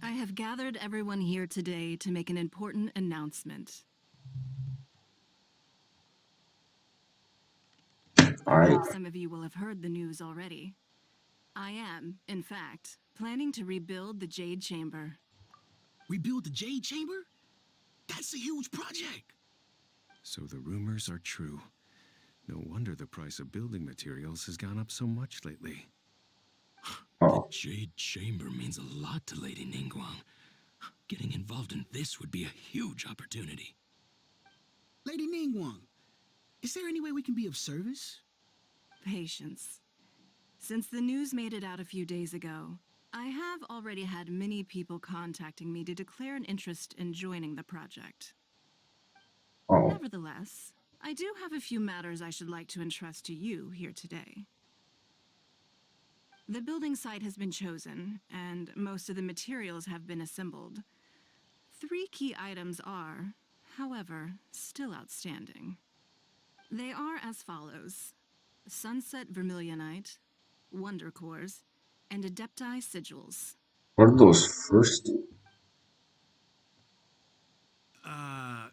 I have gathered everyone here today to make an important announcement. Alright. Perhaps some of you will have heard the news already. I am, in fact, planning to rebuild the Jade Chamber. Rebuild the Jade Chamber? That's a huge project. So the rumors are true. No wonder the price of building materials has gone up so much lately. The Oh, Jade Chamber means a lot to Lady Ningguang. Getting involved in this would be a huge opportunity. Lady Ningguang, is there any way we can be of service? Patience. Since the news made it out a few days ago, I have already had many people contacting me to declare an interest in joining the project. oh. Nevertheless, I do have a few matters I should like to entrust to you here today. The building site has been chosen, and most of the materials have been assembled. 3 key items are, however, still outstanding. They are as follows: Sunset Vermilionite, Wonder Cores, and Adepti Sigils. What are those first? Uh,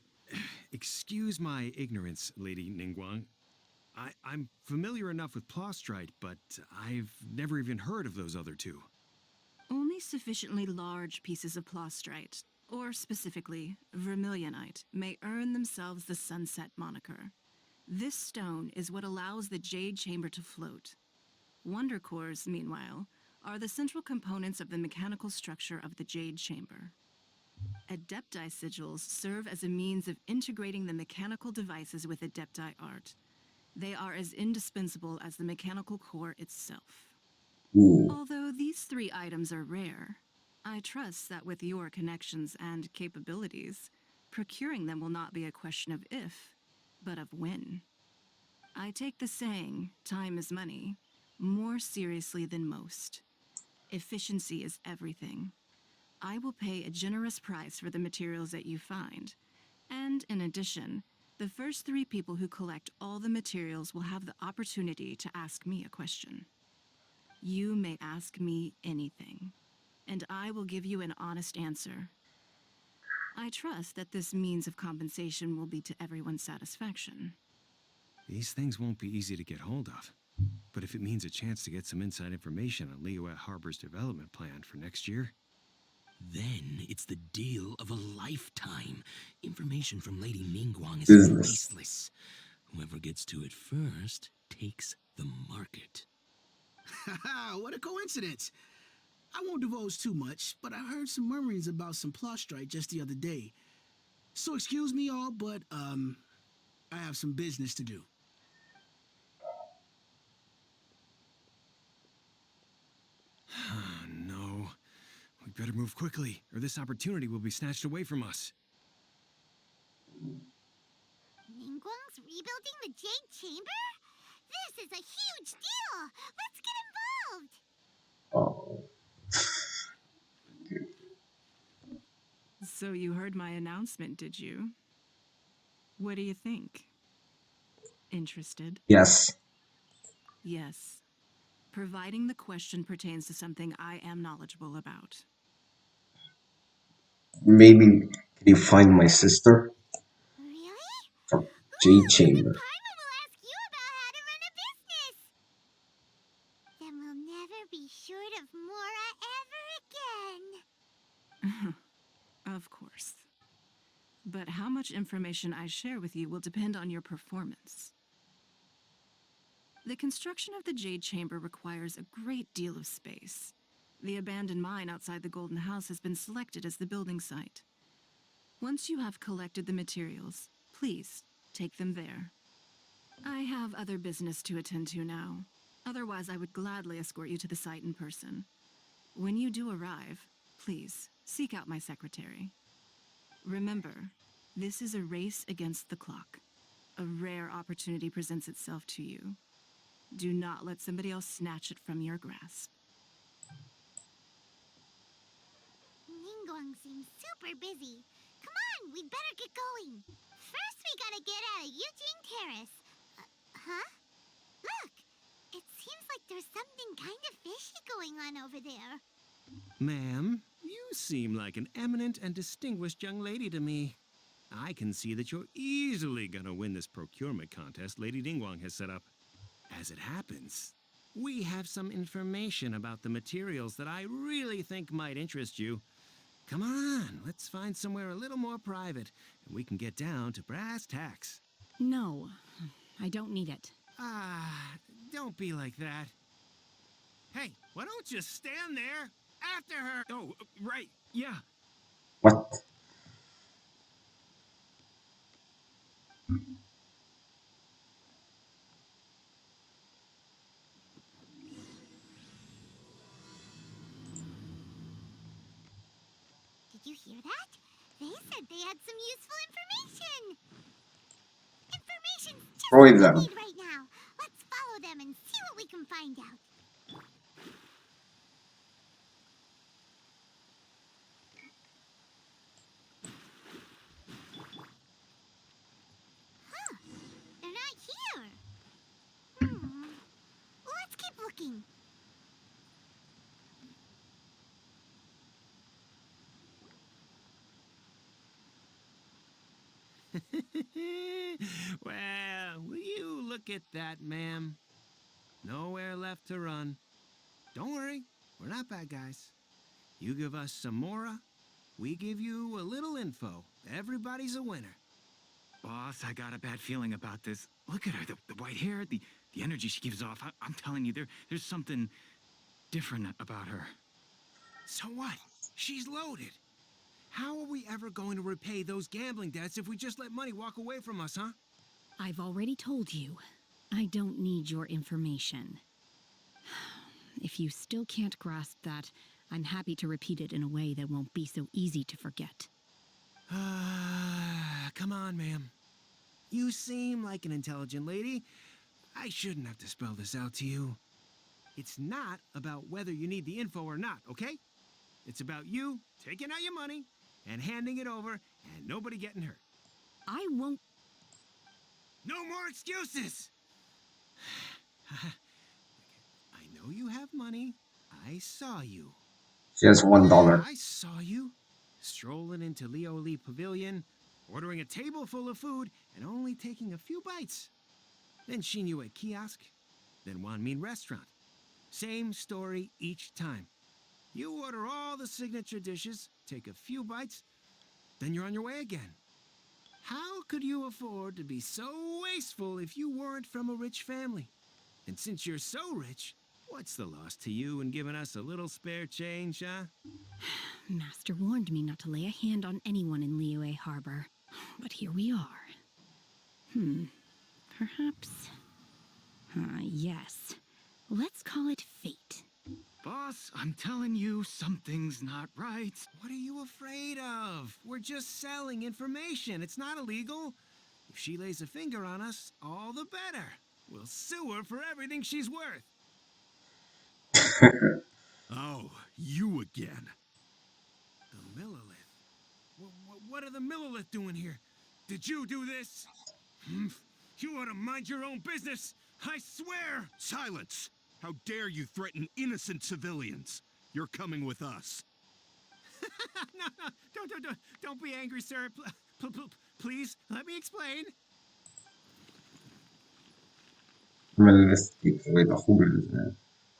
excuse my ignorance, Lady Ningguang. I'm familiar enough with Plostrite, but I've never even heard of those other two. Only sufficiently large pieces of Plostrite, or specifically Vermilionite, may earn themselves the Sunset moniker. This stone is what allows the Jade Chamber to float. Wonder Cores, meanwhile, are the central components of the mechanical structure of the Jade Chamber. Adepti Sigils serve as a means of integrating the mechanical devices with Adepti art. They are as indispensable as the mechanical core itself. Ooh. Although these 3 items are rare, I trust that with your connections and capabilities, procuring them will not be a question of if, but of when. I take the saying, time is money, more seriously than most. Efficiency is everything. I will pay a generous price for the materials that you find, and in addition, the first 3 people who collect all the materials will have the opportunity to ask me a question. You may ask me anything, and I will give you an honest answer. I trust that this means of compensation will be to everyone's satisfaction. These things won't be easy to get hold of. But if it means a chance to get some inside information on Liyue Harbor's development plan for next year, Then it's the deal of a lifetime. Information from Lady Ningguang is Business. priceless. Whoever gets to it first takes the market. Haha, what a coincidence. I won't divulge too much, but I heard some murmurings about some Plostrite just the other day. So excuse me all, but I have some business to do. no. We better move quickly, or this opportunity will be snatched away from us. Ningguang's rebuilding the Jade Chamber? This is a huge deal! Let's get involved! Oh. So you heard my announcement, did you? What do you think? Interested? Yes. Yes. Providing the question pertains to something I am knowledgeable about. Maybe can you find my sister Really? from Jade Ooh, then Chamber? Paimon will ask you about how to run a business! Then we'll never be short of Mora ever again! Of course. But how much information I share with you will depend on your performance. The construction of the Jade Chamber requires a great deal of space. The abandoned mine outside the Golden House has been selected as the building site. Once you have collected the materials, please take them there. I have other business to attend to now. Otherwise, I would gladly escort you to the site in person. When you do arrive, please seek out my secretary. Remember, this is a race against the clock. A rare opportunity presents itself to you. Do not let somebody else snatch it from your grasp. Ningguang seems super busy. Come on, we'd better get going. First, we gotta get out of Eugene Terrace. Huh? Look! It seems like there's something kind of fishy going on over there. Ma'am, you seem like an eminent and distinguished young lady to me. I can see that you're easily gonna win this procurement contest Lady Ningguang has set up. As it happens, we have some information about the materials that I really think might interest you. Come on, let's find somewhere a little more private, and we can get down to brass tacks. No, I don't need it. Ah, don't be like that. Hey, why don't you stand there after her? Oh, right, yeah. What? Did you hear that? They said they had some useful information. Information's just Destroy what them. we need right now. Let's follow them and see what we can find out. Huh? They're not here. Let's keep looking. Well, will you look at that, ma'am? Nowhere left to run. Don't worry, we're not bad guys. You give us some mora, we give you a little info. Everybody's a winner. Boss, I got a bad feeling about this. Look at her, the white hair, the energy she gives off. I'm telling you, there's something different about her. So what? She's loaded. How are we ever going to repay those gambling debts if we just let money walk away from us, huh? I've already told you, I don't need your information. If you still can't grasp that, I'm happy to repeat it in a way that won't be so easy to forget. Come on, ma'am. You seem like an intelligent lady. I shouldn't have to spell this out to you. It's not about whether you need the info or not, okay? It's about you taking out your money and handing it over and nobody getting hurt. I won't. No more excuses! I know you have money. I saw you. She has $1. I saw you strolling into Leo Lee Pavilion, ordering a table full of food and only taking a few bites. Then Shinyu at kiosk, then Wanmin restaurant. Same story each time. You order all the signature dishes, take a few bites, then you're on your way again. How could you afford to be so wasteful if you weren't from a rich family? And since you're so rich, what's the loss to you in giving us a little spare change, huh? Master warned me not to lay a hand on anyone in Liyue Harbor. But here we are. Perhaps. Yes. Let's call it fate. Boss, I'm telling you, something's not right. What are you afraid of? We're just selling information. It's not illegal. If she lays a finger on us, all the better. We'll sue her for everything she's worth. Oh, you again. The Millilith. What are the Millilith doing here? Did you do this? You ought to mind your own business. I swear. Silence! How dare you threaten innocent civilians? You're coming with us. No, don't be angry, sir. Please, let me explain. Men det är inte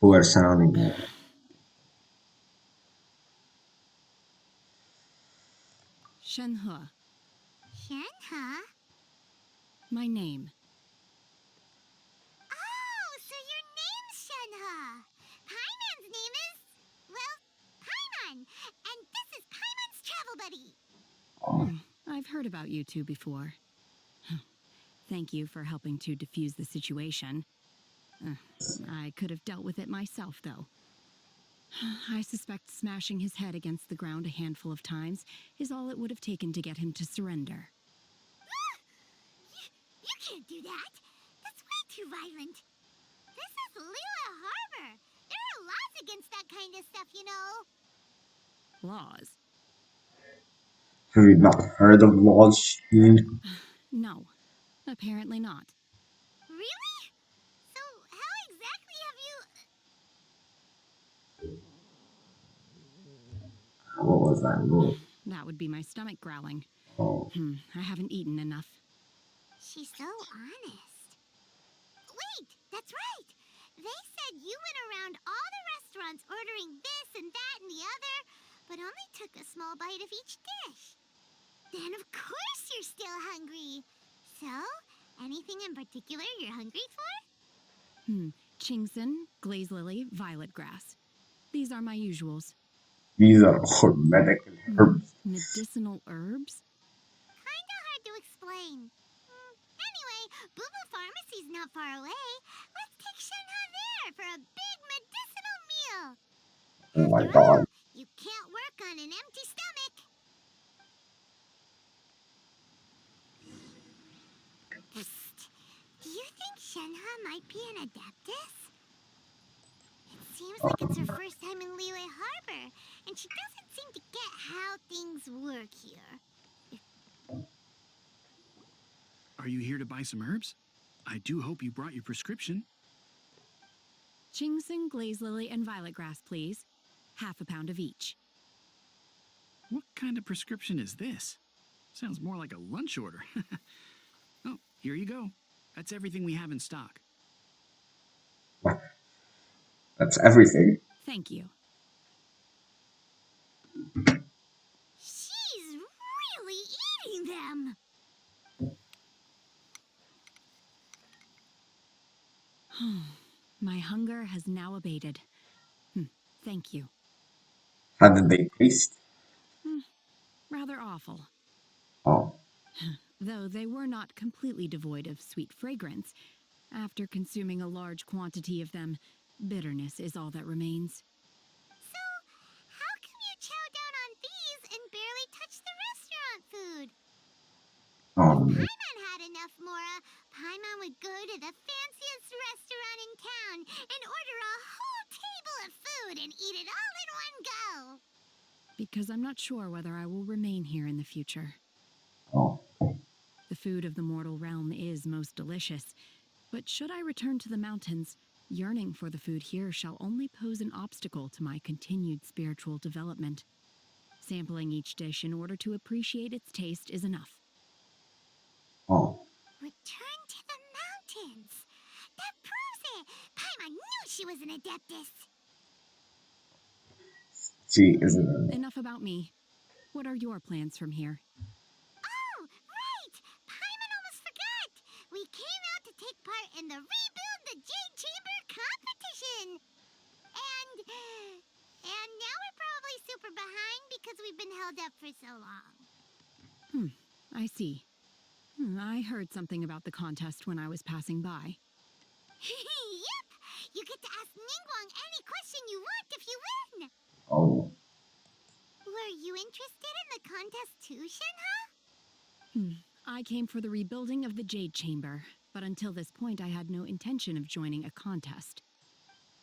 hur sounding. Shenhe, Shenhe? my name. Oh, so your name's Shenhe. Paimon's name is, well, Paimon. And this is Paimon's travel buddy. I've heard about you two before. Thank you for helping to defuse the situation. I could have dealt with it myself, though. I suspect smashing his head against the ground a handful of times is all it would have taken to get him to surrender. You can't do that. That's way too violent. This is Liyue Harbor. There are laws against that kind of stuff, you know. Laws? Have you not heard of laws? No, apparently not. Really? So how exactly have you... What was that look? That would be my stomach growling. Oh, I haven't eaten enough. She's so honest. Wait, that's right. They said you went around all the restaurants ordering this and that and the other, but only took a small bite of each dish. Then of course you're still hungry. So, anything in particular you're hungry for? Chingson, glaze lily, violet grass. These are my usuals. these are all medical herbs. Medicinal herbs? Kinda hard to explain. Anyway, Booba Pharmacy's not far away. Let's take Shenhe there for a big medicinal meal. Oh my After all, god. you can't work on an empty stomach. Psst. Do you think Shenhe might be an adeptus? It seems like it's her first time in Liyue Harbor, and she doesn't seem to get how things work here. Are you here to buy some herbs? I do hope you brought your prescription. Chingson, glaze lily, and violet grass, please. Half a pound of each. What kind of prescription is this? Sounds more like a lunch order. Oh, here you go. That's everything we have in stock. That's everything. Thank you. She's really eating them. My hunger has now abated. Thank you. How did they taste? Rather awful. Oh, Though they were not completely devoid of sweet fragrance. After consuming a large quantity of them, bitterness is all that remains. So, how come you chow down on these and barely touch the restaurant food? oh, Paimon had enough, Mora. Paimon would go to the fanciest restaurant in town and order a whole table of food and eat it all in one go. Because I'm not sure whether I will remain here in the future. oh. The food of the mortal realm is most delicious, but should I return to the mountains, yearning for the food here shall only pose an obstacle to my continued spiritual development. Sampling each dish in order to appreciate its taste is enough. Oh, Return to the mountains. That proves it. Paimon knew she was an adeptus. she isn't. Enough about me. What are your plans from here? Oh, right! Paimon almost forgot! We came out to take part in the Rebuild the Jade Chamber competition! And now we're probably super behind because we've been held up for so long. I see. I heard something about the contest when I was passing by. Yep! You get to ask Ningguang any question you want if you win! Oh, Were you interested in the contest too, Shenhe? I came for the rebuilding of the Jade Chamber, but until this point I had no intention of joining a contest.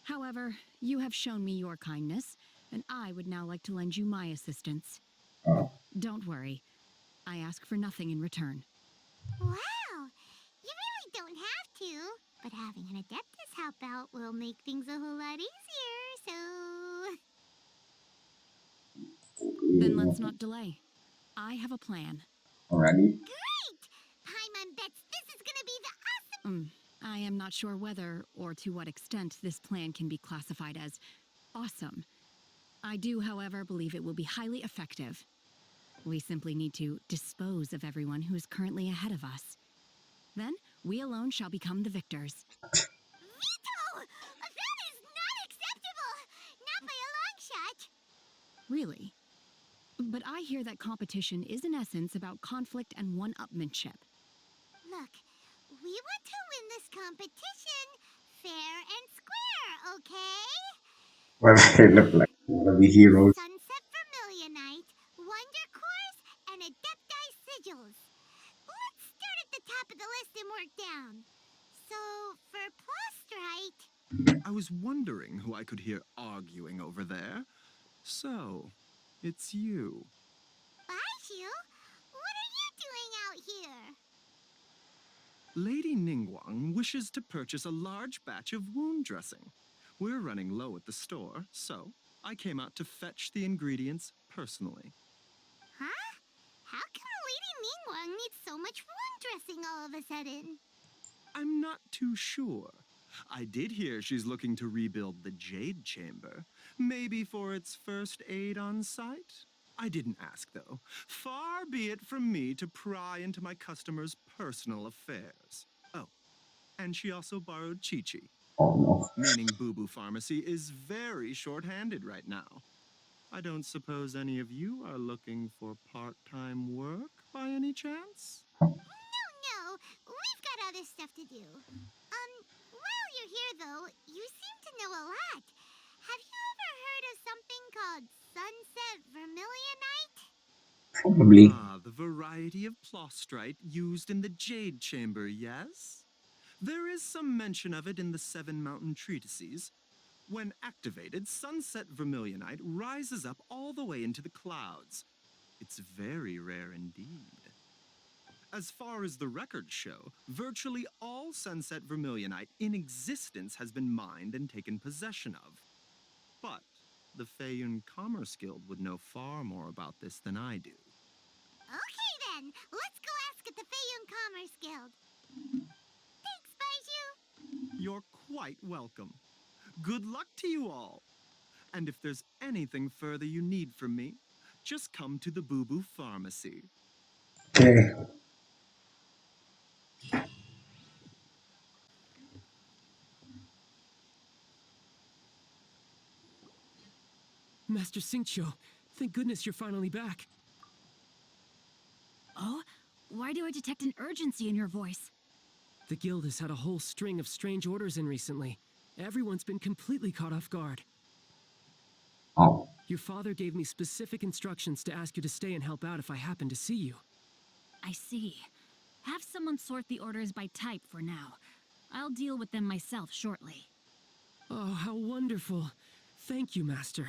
However, you have shown me your kindness, and I would now like to lend you my assistance. oh. Don't worry. I ask for nothing in return. Wow! You really don't have to. But having an adeptus help out will make things a whole lot easier, so... Then let's not delay. I have a plan. Already? Great! Paimon bets this is gonna be the awesome... I am not sure whether or to what extent this plan can be classified as awesome. I do, however, believe it will be highly effective. We simply need to dispose of everyone who is currently ahead of us. Then, we alone shall become the victors. Veto! That is not acceptable! Not by a long shot! Really? But I hear that competition is in essence about conflict and one-upmanship. Look, we want to win this competition fair and square, okay? Well, they look like the heroes. Sunset Vermilionite, Wonder Course, and Adepti Sigils. Let's start at the top of the list and work down. So, for Plastrite... I was wondering who I could hear arguing over there. So, it's you. Baishu, what are you doing out here? Lady Ningguang wishes to purchase a large batch of wound dressing. We're running low at the store, so I came out to fetch the ingredients personally. Huh? How come Lady Ningguang needs so much wound dressing all of a sudden? I'm not too sure. I did hear she's looking to rebuild the Jade Chamber, maybe for its first aid on site. I didn't ask, though. Far be it from me to pry into my customers' personal affairs. Oh, and she also borrowed Chi-Chi, Oh no. meaning Boo Boo Pharmacy is very short-handed right now. I don't suppose any of you are looking for part-time work by any chance? No, we've got other stuff to do. While you're here though, you seem to know a lot. Have you ever heard of something called Sunset Vermilionite? Probably. Ah, the variety of plostrite used in the Jade Chamber, yes? There is some mention of it in the Seven Mountain Treatises. When activated, Sunset Vermilionite rises up all the way into the clouds. It's very rare indeed. As far as the records show, virtually all Sunset Vermilionite in existence has been mined and taken possession of. But the Feiyun Commerce Guild would know far more about this than I do. Okay then, let's go ask at the Feiyun Commerce Guild. Thanks, Baiju. You're quite welcome. Good luck to you all. And if there's anything further you need from me, just come to the Boo Boo Pharmacy. Okay. Master Xingqiu, thank goodness you're finally back. Oh? Why do I detect an urgency in your voice? The guild has had a whole string of strange orders in recently. Everyone's been completely caught off guard. Oh. Your father gave me specific instructions to ask you to stay and help out if I happen to see you. I see. Have someone sort the orders by type for now. I'll deal with them myself shortly. Oh, how wonderful. Thank you, Master.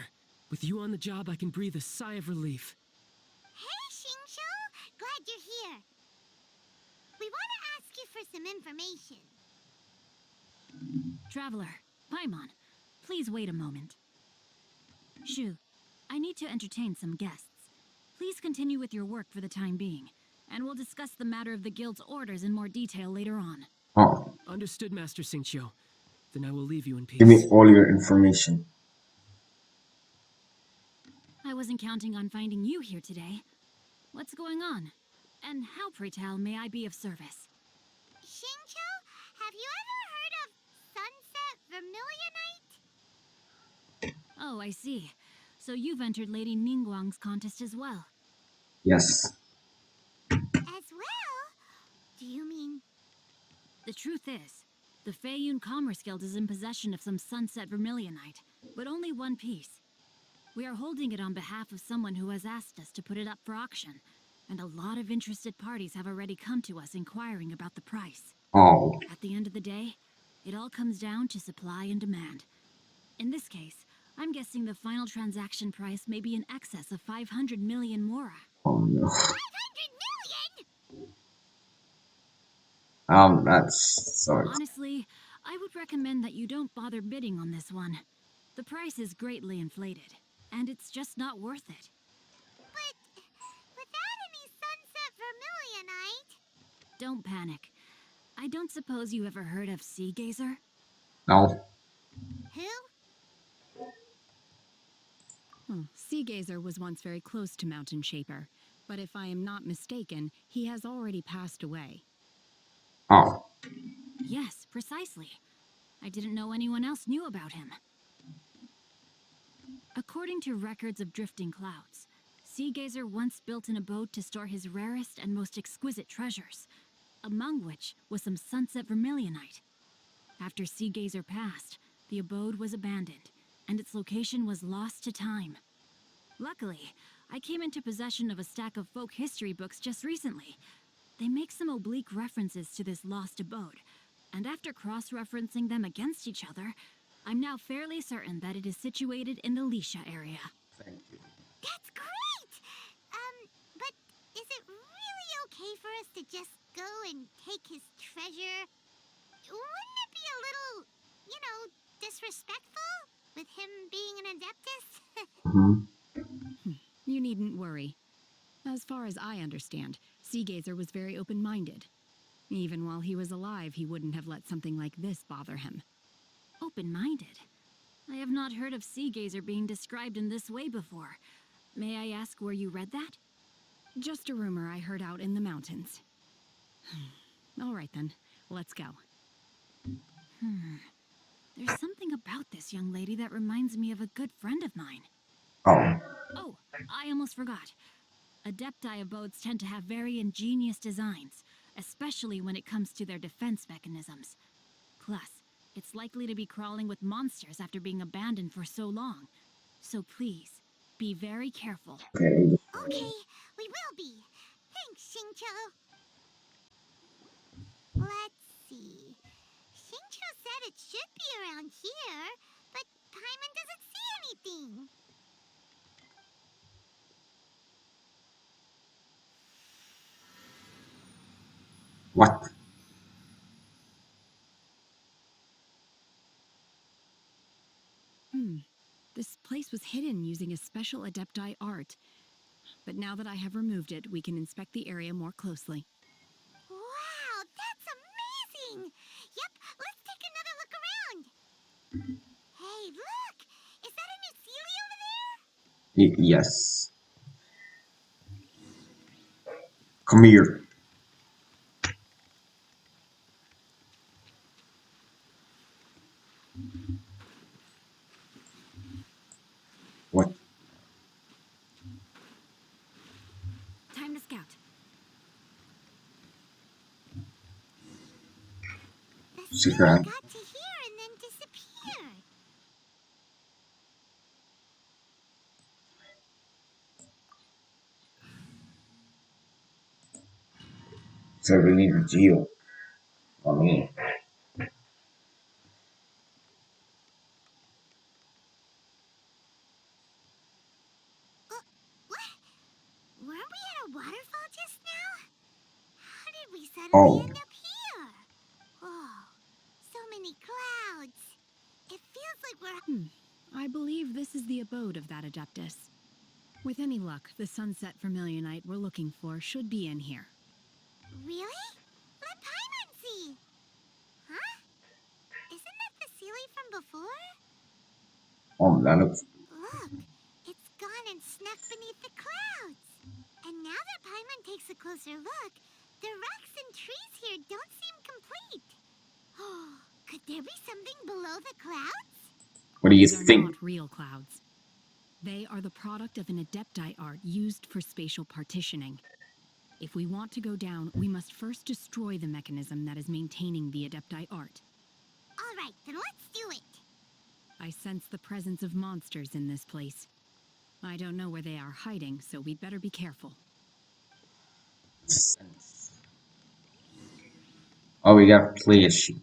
With you on the job, I can breathe a sigh of relief. Hey, Xingqiu! Glad you're here. We want to ask you for some information. Traveler, Paimon, please wait a moment. Shu, I need to entertain some guests. Please continue with your work for the time being, and we'll discuss the matter of the guild's orders in more detail later on. Oh. Understood, Master Xingqiu. Then I will leave you in peace. Give me all your information. I wasn't counting on finding you here today. What's going on? And how, pray tell, may I be of service? Xingqiu, have you ever heard of Sunset Vermilionite? Oh, I see. So you've entered Lady Ningguang's contest as well. Yes. As well? Do you mean... The truth is, the Feiyun Commerce Guild is in possession of some Sunset Vermilionite, but only one piece. We are holding it on behalf of someone who has asked us to put it up for auction, and a lot of interested parties have already come to us inquiring about the price. Oh. At the end of the day, it all comes down to supply and demand. In this case, I'm guessing the final transaction price may be in excess of 500 million mora. Oh no. 500 million?! That's sorry. Honestly, I would recommend that you don't bother bidding on this one. The price is greatly inflated, and it's just not worth it. But without any Sunset Vermilionite... Don't panic. I don't suppose you ever heard of Sea Gazer? No. Who? Sea Gazer was once very close to Mountain Shaper, but if I am not mistaken, he has already passed away. Oh. Yes, precisely. I didn't know anyone else knew about him. According to records of drifting clouds, Sea Gazer once built an abode to store his rarest and most exquisite treasures, among which was some Sunset Vermilionite. After Sea Gazer passed, the abode was abandoned, and its location was lost to time. Luckily, I came into possession of a stack of folk history books just recently. They make some oblique references to this lost abode, and after cross-referencing them against each other, I'm now fairly certain that it is situated in the Lisha area. Thank you. That's great! But is it really okay for us to just go and take his treasure? Wouldn't it be a little, disrespectful? with him being an Adeptus? Hmm. You needn't worry. As far as I understand, Seagazer was very open-minded. Even while he was alive, he wouldn't have let something like this bother him. Open-minded? I have not heard of Seagazer being described in this way before. May I ask where you read that? Just a rumor I heard out in the mountains. All right then, let's go. There's something about this young lady that reminds me of a good friend of mine. Oh, Oh, I almost forgot. Adepti abodes tend to have very ingenious designs, especially when it comes to their defense mechanisms. Plus, it's likely to be crawling with monsters after being abandoned for so long. So please, be very careful. okay. Okay, we will be. Thanks, Xingqiu. Let's see. Xingqiu said it should be around here, but Paimon doesn't see anything. What? This place was hidden using a special Adepti art. But now that I have removed it, we can inspect the area more closely. Wow, that's amazing! Yep, let's take another look around. Hey, look! Is that a new Sealy over there? Yes. Come here. What? Time to scout. The Secret. Sealy got to here and then disappeared. So we need a deal. I mean, What? Weren't we at a waterfall just now? How did we suddenly oh, end up here? Oh, so many clouds. It feels like we're... I believe this is the abode of that Adeptus. With any luck, the Sunset Vermilionite we're looking for should be in here. Really? Let Paimon see. Huh? Isn't that the Sealy from before? that looks. Look, it's gone and snuck beneath the clouds. And now that Paimon takes a closer look, the rocks and trees here don't seem complete. Oh, could there be something below the clouds? What do you These are think? not real clouds. They are the product of an Adepti art used for spatial partitioning. If we want to go down, we must first destroy the mechanism that is maintaining the Adepti art. All right, then let's do it. I sense the presence of monsters in this place. I don't know where they are hiding, so we'd better be careful. Oh, we got to play a she.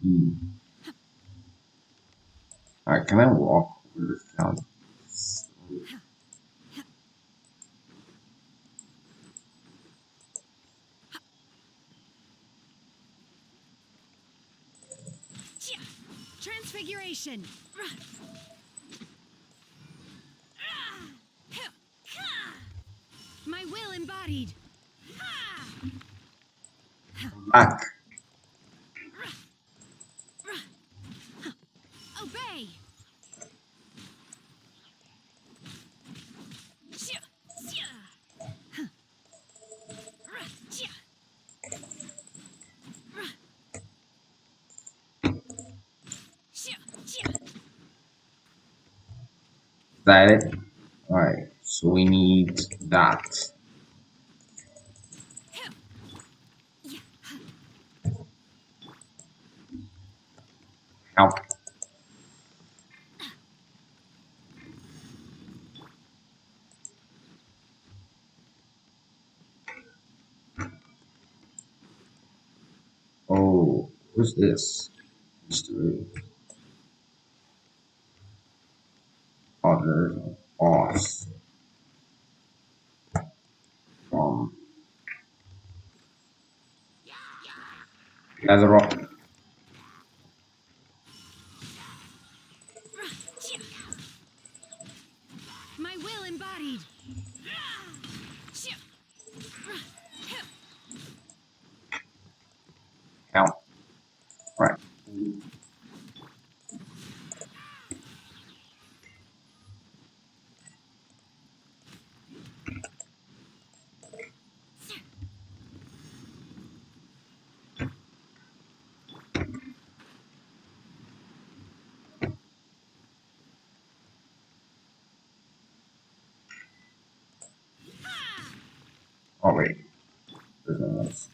Alright, can I walk over this town? Transfiguration! My will embodied! Back. Obey! Is that it? Alright, so we need that. Help. Oh, what's this? Mystery. Other boss. From Gather up. Oh wait, there's no else.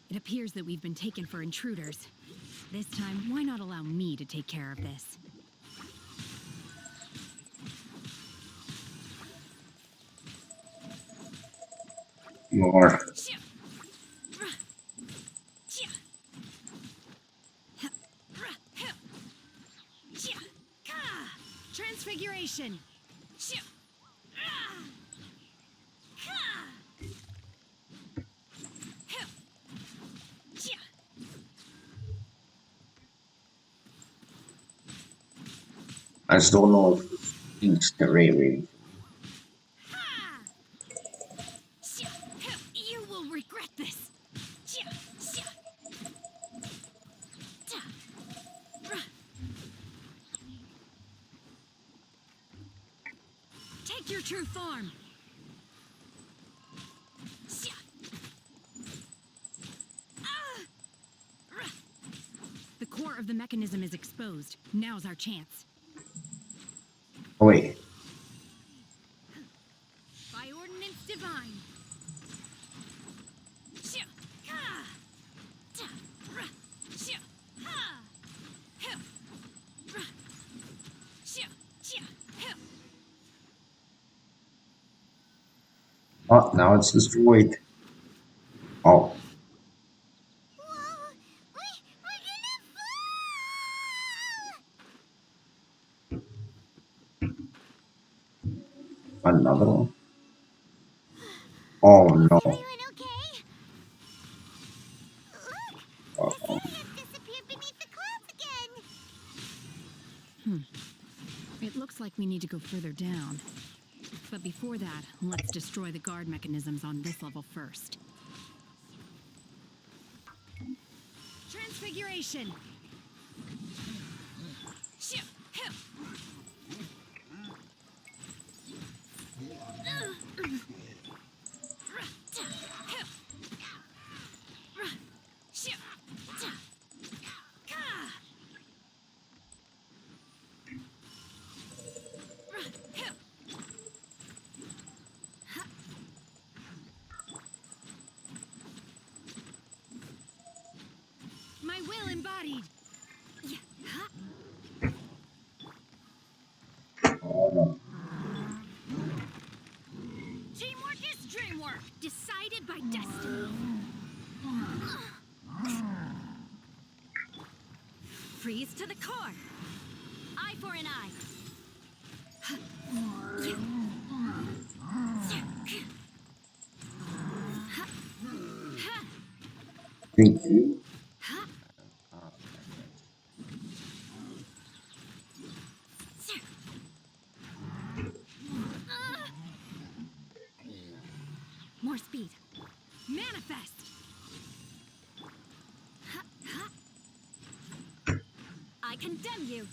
It appears that we've been taken for intruders. This time, why not allow me to take care of this? More. Transfiguration! I just don't know if it's instant really. You will regret this! Take your true form! The core of the mechanism is exposed. Now's our chance. Oh wait. By ordinance divine. Oh, now it's destroyed. Oh, Whoa! We're gonna fall! another one. Oh Is no. everyone okay? Look! The Uh-oh. city has disappeared beneath the clouds again! It looks like we need to go further down. But before that, let's destroy the guard mechanisms on this level first. Transfiguration! My will embodied! Oh no. Teamwork is dreamwork, decided by destiny. Freeze to the core. Eye for an eye. Thank you. More speed. Manifest. I condemn you.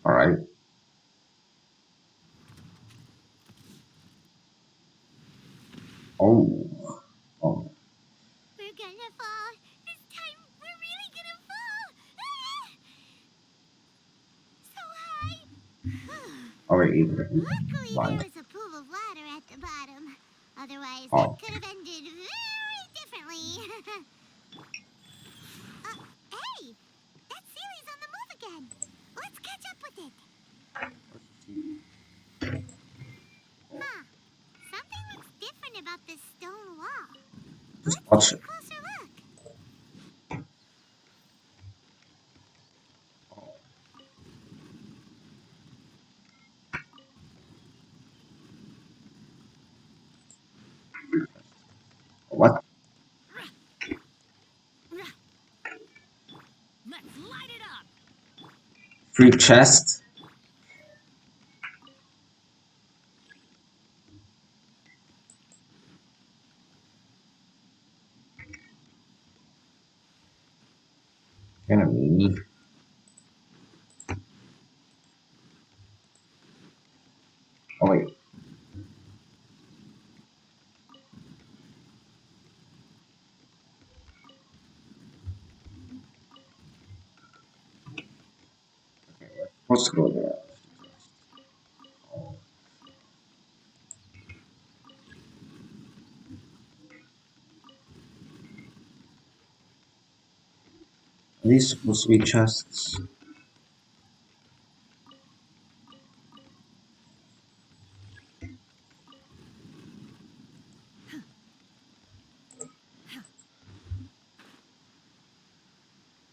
All right. Oh. Oh. We're gonna fall! This time, we're really gonna fall! So high! All right. Either. Luckily, Fine. there was a pool of water at the bottom. Otherwise, Oh. that could have ended very differently. Hey! That Sealy's on the move again. Let's catch up with it. Huh. Something looks different about this stone wall. Just Let's watch take it. a closer look. What? Let's light it up. Free chest? Enemy. supposed to go there. Are these supposed to be chests?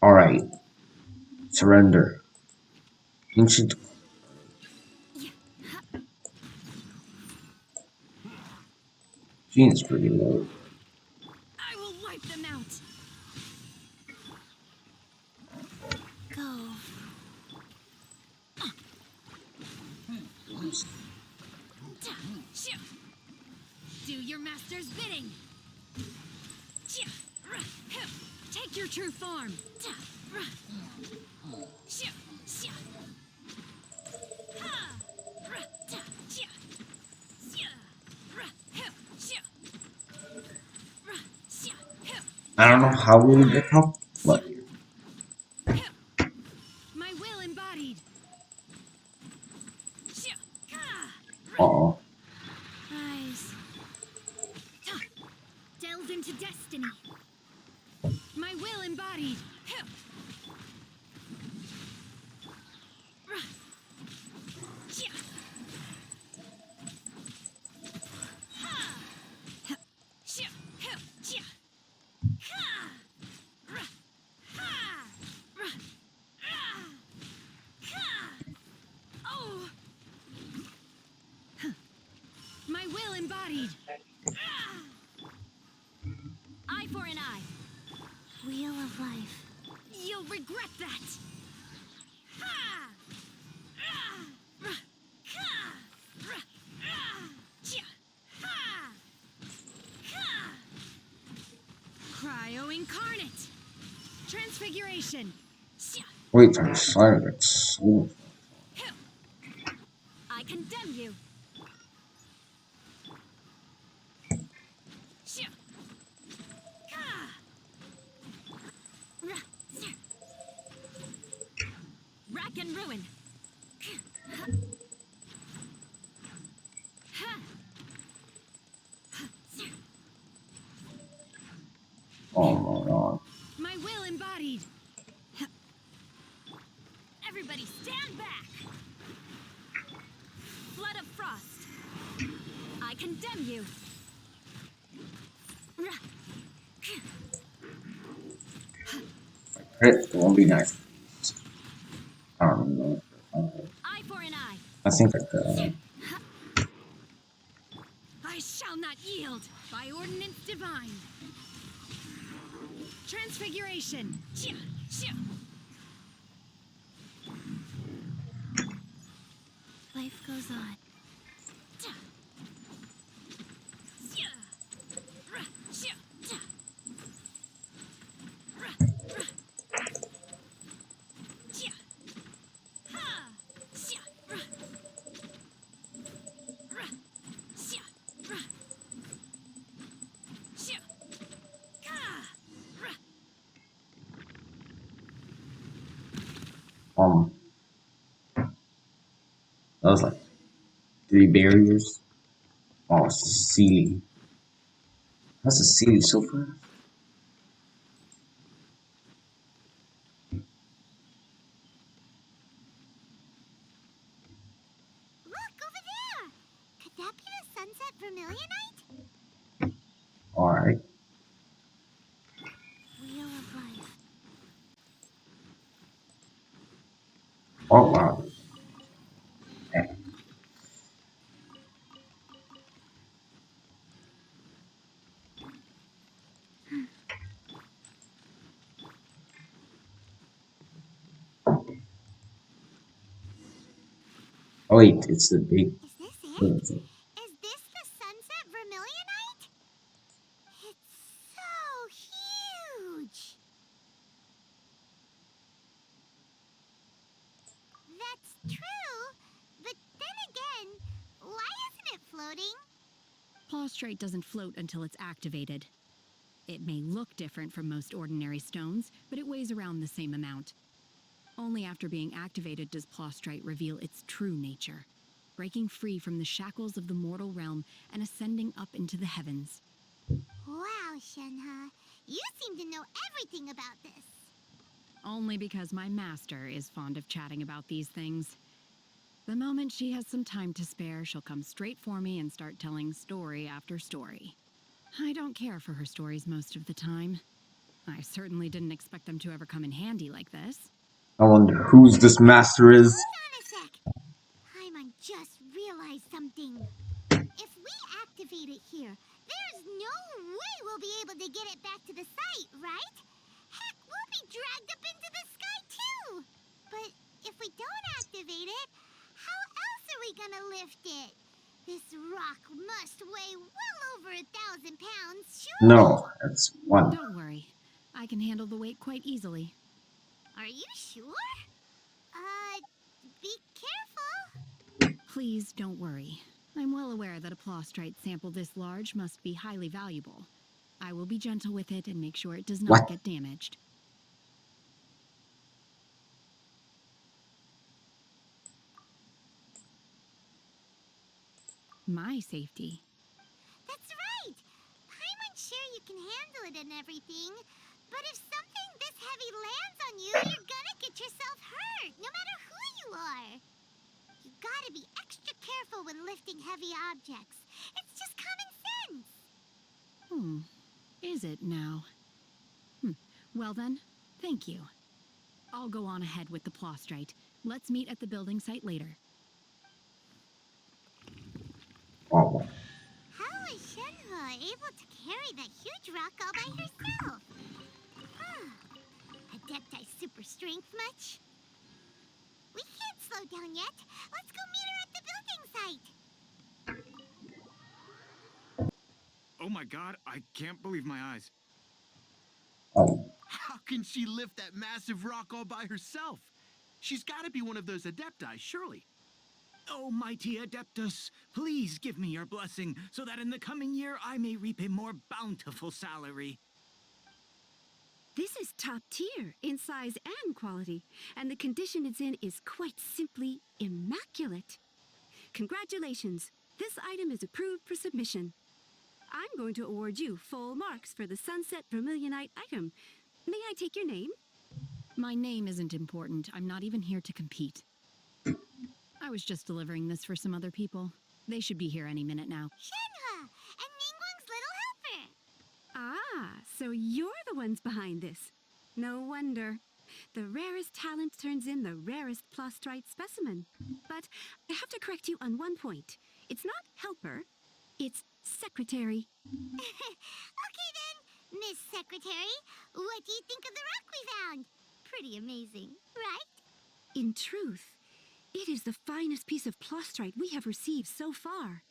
Alright. Surrender. Ancient. Gene's pretty low. I will wipe them out. Go. Do your master's bidding. Take your true form. I don't know how we would get help, but My will embodied. uh-oh. Eyes. Delve into destiny. My will embodied. My will embodied. Eye for an eye. Wheel of life. You'll regret that. Cryo incarnate. Transfiguration. Wait, I'm silence. Ooh. I condemn you. Rack and ruin. Oh my god. My will embodied. Everybody stand back. Flood of frost. I condemn you. Crit won't be nice. I don't know. Eye for an eye. I think I could. I shall not yield by ordinance divine. Transfiguration. Life goes on. That was like 3 barriers. Oh, it's the ceiling. That's the ceiling so far. Look, over there! Could that be the sunset vermilionite? Alright. Wheel of life. Oh wow. Yeah. Oh wait, it's the big. Is this it? What is it? Is this the sunset vermilionite? It's so huge! That's true, but then again, why isn't it floating? Plaustrite doesn't float until it's activated. It may look different from most ordinary stones, but it weighs around the same amount. Only after being activated does Plostrite reveal its true nature, breaking free from the shackles of the mortal realm and ascending up into the heavens. Wow, Shenhe. You seem to know everything about this. Only because my master is fond of chatting about these things. The moment she has some time to spare, she'll come straight for me and start telling story after story. I don't care for her stories most of the time. I certainly didn't expect them to ever come in handy like this. I wonder whose this master is. Hold on a sec. Paimon just realized something. If we activate it here, there's no way we'll be able to get it back to the site, right? Heck, we'll be dragged up into the sky too! But if we don't activate it, how else are we gonna lift it? This rock must weigh well over 1,000 pounds, surely? No, that's one. Don't worry. I can handle the weight quite easily. Are you sure? Be careful. Please don't worry. I'm well aware that a Plostrite sample this large must be highly valuable. I will be gentle with it and make sure it does not What? get damaged. My safety. That's right. Paimon's sure you can handle it and everything. But if something this heavy lands on you, you're gonna get yourself hurt, no matter who you are. You gotta be extra careful when lifting heavy objects. It's just common sense. Is it now? Well then, thank you. I'll go on ahead with the Plostrite. Let's meet at the building site later. Oh, How is Shenhe able to carry that huge rock all by herself? Adepti super strength much? We can't slow down yet. Let's go meet her at the building site. Oh my god, I can't believe my eyes. oh, How can she lift that massive rock all by herself? She's got to be one of those Adepti, surely. Oh, mighty Adeptus, please give me your blessing so that in the coming year I may reap a more bountiful salary. This is top tier in size and quality, and the condition it's in is quite simply immaculate. Congratulations, this item is approved for submission. I'm going to award you full marks for the Sunset Vermilionite item. May I take your name? My name isn't important. I'm not even here to compete. I was just delivering this for some other people. They should be here any minute now. Shenhe and Ningguang's little helper. Ah, so you're the ones behind this. No wonder. The rarest talent turns in the rarest Plostrite specimen. But I have to correct you on one point. It's not helper, it's secretary. Okay then, Miss Secretary. What do you think of the rock we found? Pretty amazing, right? In truth, it is the finest piece of Plostrite we have received so far.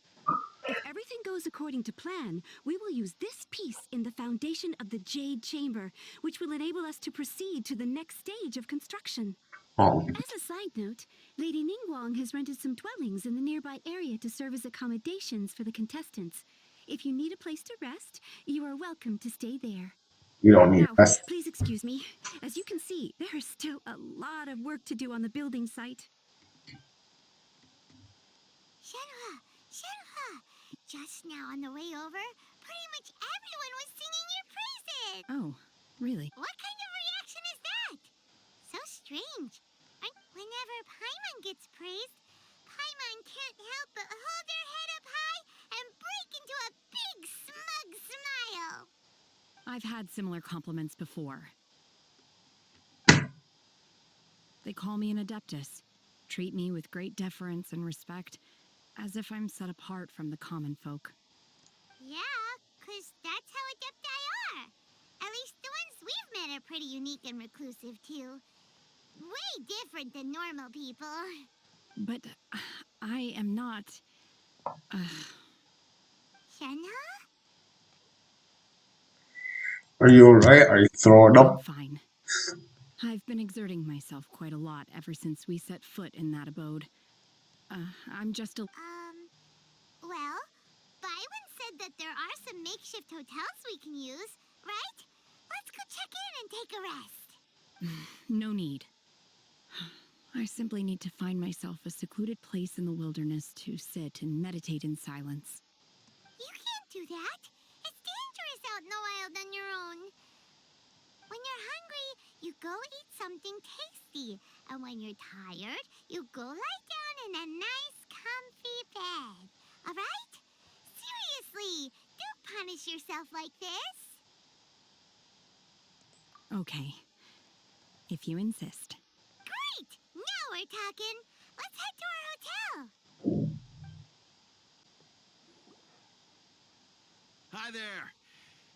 If everything goes according to plan, we will use this piece in the foundation of the Jade Chamber, which will enable us to proceed to the next stage of construction. oh. As a side note, Lady Ningguang has rented some dwellings in the nearby area to serve as accommodations for the contestants. If you need a place to rest, you are welcome to stay there. You don't need Now, rest. please excuse me. As you can see, there is still a lot of work to do on the building site. Shenhe, just now on the way over, pretty much everyone was singing your praises. Oh, really? What kind of reaction is that? So strange. Whenever Paimon gets praised, Paimon can't help but hold their head up high and break into a big smug smile. I've had similar compliments before. They call me an Adeptus, treat me with great deference and respect, as if I'm set apart from the common folk. Yeah, 'cause that's how Adepti are. At least the ones we've met are pretty unique and reclusive, too. Way different than normal people. But I am not... Shenhe? Are you alright? Are you throwing I'm up? fine. I've been exerting myself quite a lot ever since we set foot in that abode. I'm just a... Well, Byron said that there are some makeshift hotels we can use, right? Let's go check in and take a rest. No need. I simply need to find myself a secluded place in the wilderness to sit and meditate in silence. You can't do that. It's dangerous out in the wild on your own. When you're hungry, you go eat something tasty. And when you're tired, you go lie down in a nice, comfy bed. All right? Seriously, don't punish yourself like this. Okay, if you insist. Great! Now we're talking. Let's head to our hotel. Hi there.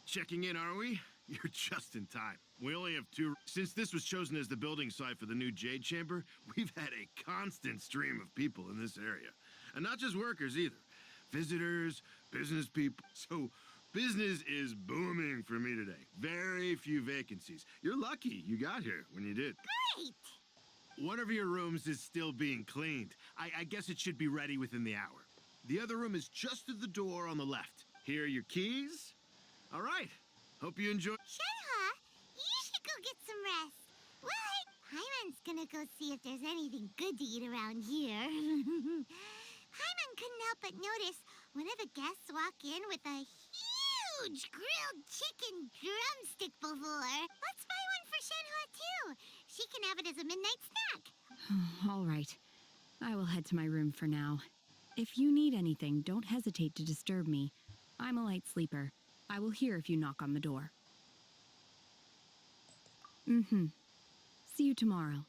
Checking in, are we? You're just in time. We only have 2. Since this was chosen as the building site for the new Jade Chamber, we've had a constant stream of people in this area. And not just workers either. Visitors, business people. So business is booming for me today. Very few vacancies. You're lucky you got here when you did. Great! One of your rooms is still being cleaned. I guess it should be ready within the hour. The other room is just at the door on the left. Here are your keys. All right. Hope you enjoy. Shenhe, you should go get some rest. Well, Hyman's gonna go see if there's anything good to eat around here. Hyman couldn't help but notice one of the guests walk in with a huge grilled chicken drumstick before. Let's buy one for Shenhe, too. She can have it as a midnight snack. All right. I will head to my room for now. If you need anything, don't hesitate to disturb me. I'm a light sleeper. I will hear if you knock on the door. See you tomorrow.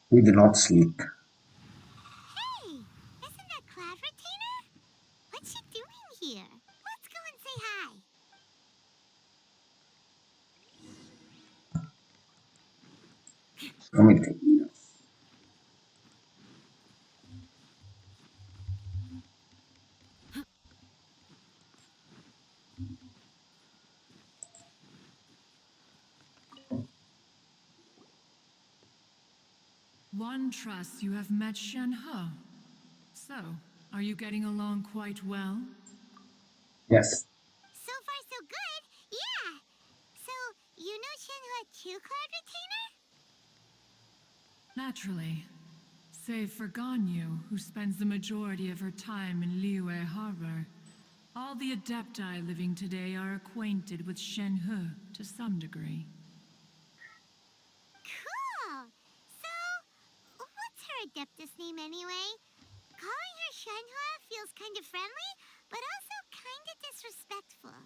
We do not sleep. Hey, isn't that Cloud Retainer? What's she doing here? Let's go and say hi. Coming to eat us. One trusts you have met Shenhe. So, are you getting along quite well? Yes. So far, so good. Yeah. So, you know Shenhe too, Cloud Retainer? Naturally. Save for Ganyu, who spends the majority of her time in Liyue Harbor. All the Adepti living today are acquainted with Shenhe to some degree. Cool. So, what's her Adeptus name anyway? Calling her Shenhe feels kind of friendly, but also kind of disrespectful.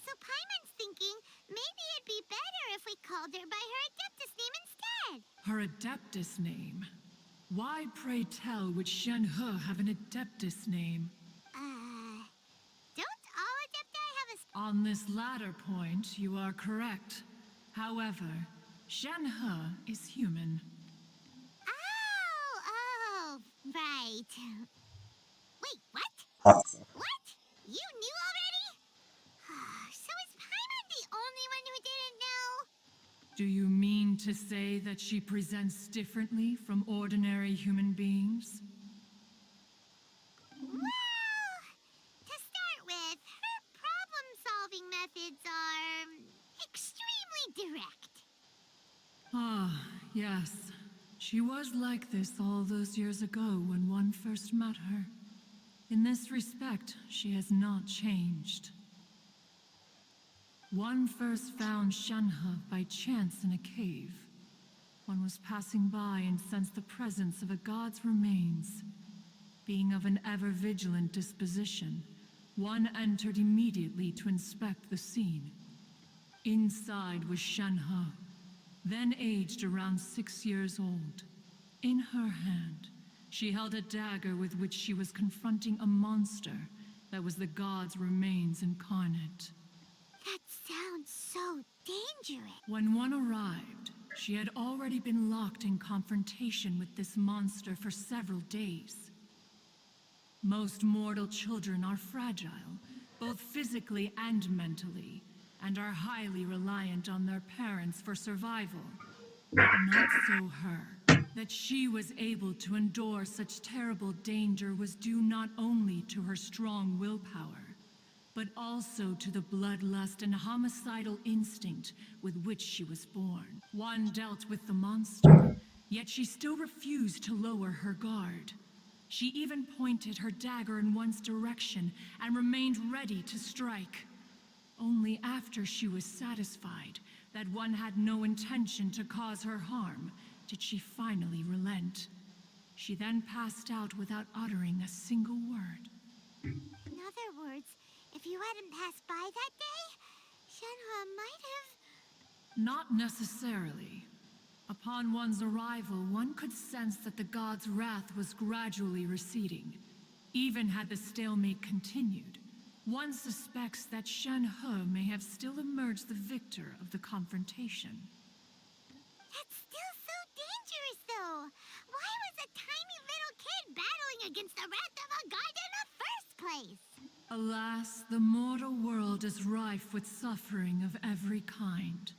So Paimon's thinking maybe it'd be better if we called her by her Adeptus name instead. Her Adeptus name? Why, pray tell, would Shenhe have an Adeptus name? Don't all Adepti have a... On this latter point, you are correct. However, Shenhe is human. Oh, right. Wait, what? Hot. What? You knew already? So is Paimon the only one who didn't know? Do you mean to say that she presents differently from ordinary human beings? Well, to start with, her problem-solving methods are extremely direct. Ah, yes. She was like this all those years ago when one first met her. In this respect, she has not changed. One first found Shenhe by chance in a cave. One was passing by and sensed the presence of a god's remains. Being of an ever-vigilant disposition, one entered immediately to inspect the scene. Inside was Shenhe, then aged around 6 years old. In her hand, she held a dagger with which she was confronting a monster that was the god's remains incarnate. That sounds so dangerous. When one arrived, she had already been locked in confrontation with this monster for several days. Most mortal children are fragile, both physically and mentally, and are highly reliant on their parents for survival. Not so her. That she was able to endure such terrible danger was due not only to her strong willpower, but also to the bloodlust and homicidal instinct with which she was born. One dealt with the monster, Yet she still refused to lower her guard. She even pointed her dagger in one's direction and remained ready to strike. Only after she was satisfied that one had no intention to cause her harm did she finally relent. She then passed out without uttering a single word. In other words, if you hadn't passed by that day, Shenhe might have... Not necessarily. Upon one's arrival, one could sense that the god's wrath was gradually receding. Even had the stalemate continued, one suspects that Shenhe may have still emerged the victor of the confrontation. That's still so dangerous, though. Why was a tiny little kid battling against the wrath of a god in the first place? Alas, the mortal world is rife with suffering of every kind.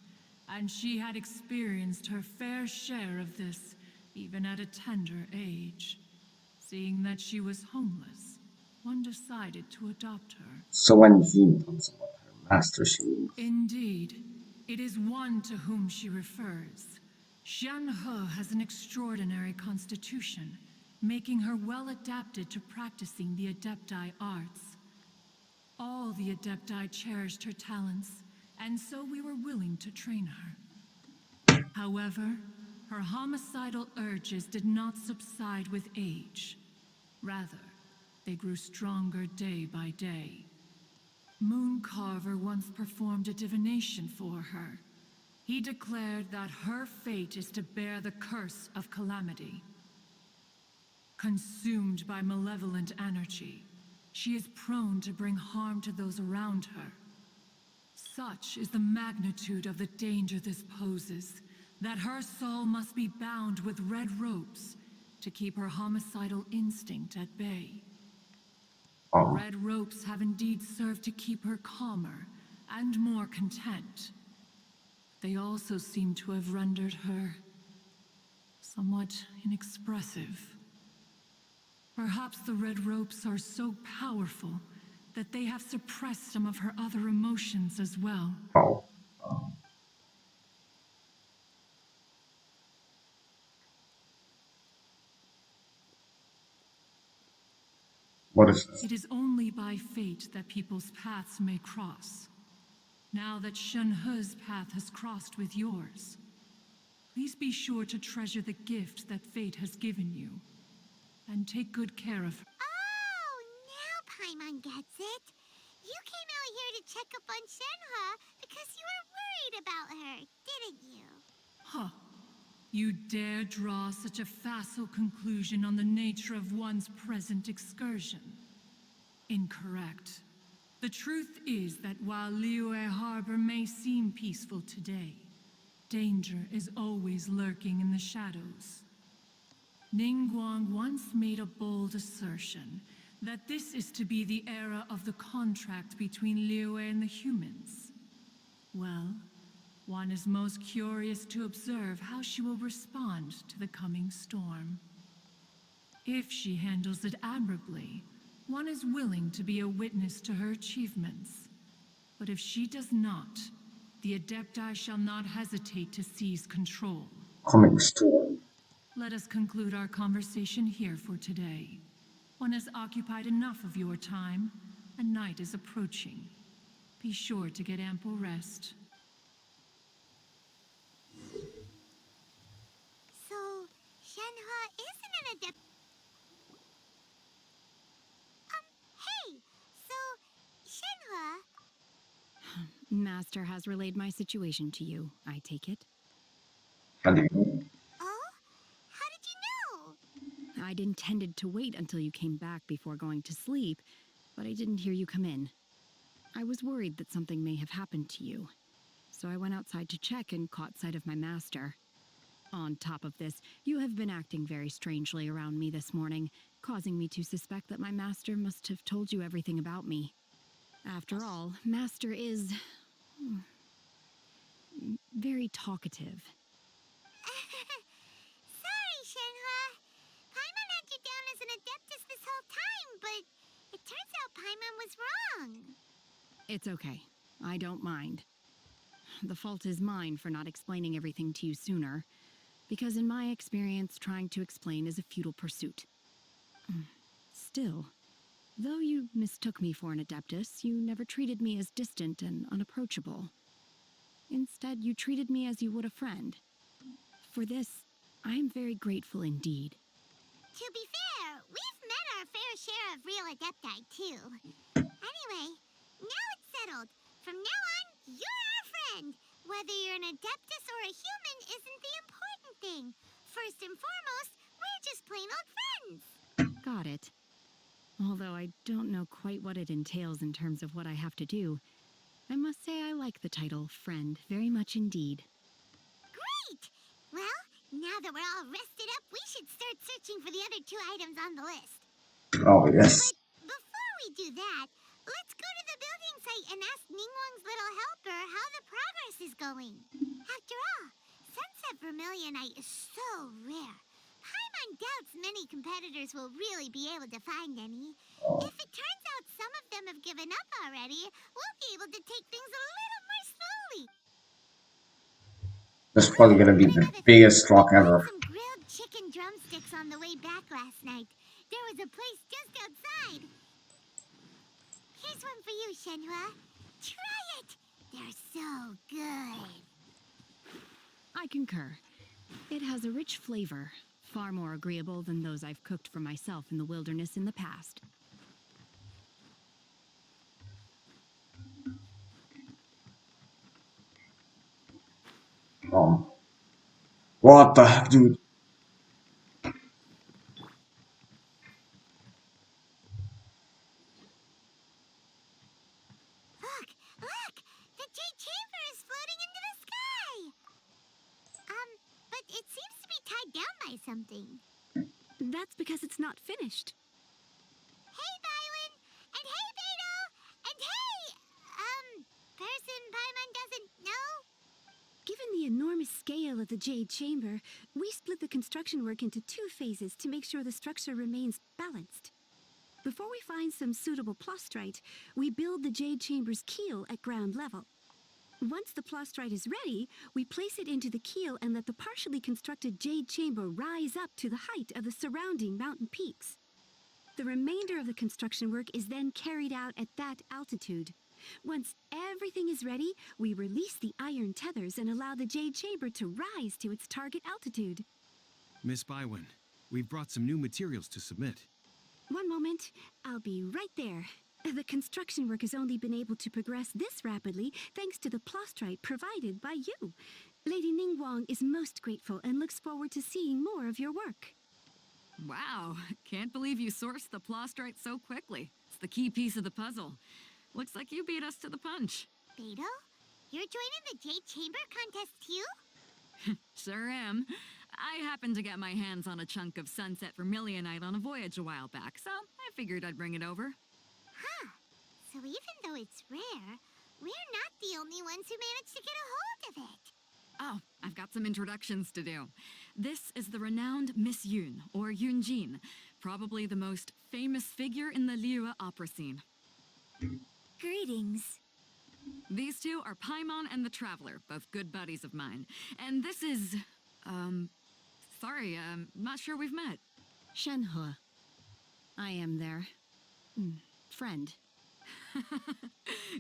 And she had experienced her fair share of this, even at a tender age. Seeing that she was homeless, one decided to adopt her. So when he becomes her master, she leaves. Indeed, it is one to whom she refers. Shenhe has an extraordinary constitution, making her well adapted to practicing the Adepti arts. All the Adepti cherished her talents, and so we were willing to train her. However, her homicidal urges did not subside with age. Rather, they grew stronger day by day. Mooncarver once performed a divination for her. He declared that her fate is to bear the curse of calamity. Consumed by malevolent energy, she is prone to bring harm to those around her. Such is the magnitude of the danger this poses, that her soul must be bound with red ropes to keep her homicidal instinct at bay. The red ropes have indeed served to keep her calmer and more content. They also seem to have rendered her somewhat inexpressive. Perhaps the red ropes are so powerful that they have suppressed some of her other emotions as well. What is this? It is only by fate that people's paths may cross. Now that Shenhe's path has crossed with yours, please be sure to treasure the gift that fate has given you, and take good care of her. Oh, now Paimon gets it. You came out here to check up on Shenhe because you were worried about her, didn't you? Huh. You dare draw such a facile conclusion on the nature of one's present excursion? Incorrect. The truth is that while Liyue Harbor may seem peaceful today, danger is always lurking in the shadows. Ningguang once made a bold assertion that this is to be the era of the contract between Liyue and the humans. Well, one is most curious to observe how she will respond to the coming storm. If she handles it admirably, one is willing to be a witness to her achievements. But if she does not, the Adepti shall not hesitate to seize control. Coming storm. Let us conclude our conversation here for today. One has occupied enough of your time, and night is approaching. Be sure to get ample rest. So, Shenhe isn't an adept. Hey! So, Shenhe... Master has relayed my situation to you, I take it. How do you know? Oh? How did you know? I'd intended to wait until you came back before going to sleep, but I didn't hear you come in. I was worried that something may have happened to you, so I went outside to check and caught sight of my master. On top of this, you have been acting very strangely around me this morning, causing me to suspect that my master must have told you everything about me. After all, Master is... very talkative. Sorry, Shenhe. Paimon had you down as an adeptus this whole time, but it turns out Paimon was wrong. It's okay. I don't mind. The fault is mine for not explaining everything to you sooner. because in my experience, trying to explain is a futile pursuit. Still, though you mistook me for an adeptus, you never treated me as distant and unapproachable. Instead, you treated me as you would a friend. For this, I am very grateful indeed. To be fair, we've met our fair share of real adepti, too. Anyway, now it's settled. From now on, you're our friend. Whether you're an adeptus or a human isn't the important thing. First and foremost, we're just plain old friends. Got it. Although I don't know quite what it entails in terms of what I have to do, I must say I like the title friend very much indeed. Great! Well, now that we're all rested up, we should start searching for the other 2 items on the list. Oh, yes. But before we do that, let's go to the building site and ask Ningguang's little helper how the progress is going. After all, Sunset Vermilionite is so rare. Paimon doubts many competitors will really be able to find any. If it turns out some of them have given up already, we'll be able to take things a little more slowly. That's probably gonna be the biggest rock ever. Some grilled chicken drumsticks on the way back last night. There was a place just outside. Here's one for you, Shenhe. Try it. They're so good. I concur. It has a rich flavor, far more agreeable than those I've cooked for myself in the wilderness in the past. What the heck, dude? Look! The Jade Chamber is floating into the sky! But it seems to be tied down by something. That's because it's not finished. Hey, Bywin! And hey, Beto! And hey! Person Paimon doesn't know? Given the enormous scale of the Jade Chamber, we split the construction work into 2 phases to make sure the structure remains balanced. Before we find some suitable plastrite, we build the Jade Chamber's keel at ground level. Once the plastrite is ready, we place it into the keel and let the partially constructed Jade Chamber rise up to the height of the surrounding mountain peaks. The remainder of the construction work is then carried out at that altitude. Once everything is ready, we release the iron tethers and allow the Jade Chamber to rise to its target altitude. Miss Bywin, we've brought some new materials to submit. One moment, I'll be right there. The construction work has only been able to progress this rapidly thanks to the plastrite provided by you. Lady Ningguang is most grateful and looks forward to seeing more of your work. Wow, can't believe you sourced the plastrite so quickly. It's the key piece of the puzzle. Looks like you beat us to the punch. Beto? You're joining the Jade Chamber contest too? Sure am. I happened to get my hands on a chunk of Sunset Vermilionite on a voyage a while back, so I figured I'd bring it over. Huh. So even though it's rare, we're not the only ones who managed to get a hold of it. Oh, I've got some introductions to do. This is the renowned Miss Yun, or Yunjin, probably the most famous figure in the Liyue opera scene. Greetings. These 2 are Paimon and the Traveler, both good buddies of mine. And this is, sorry, not sure we've met. Shenhe. I am their friend.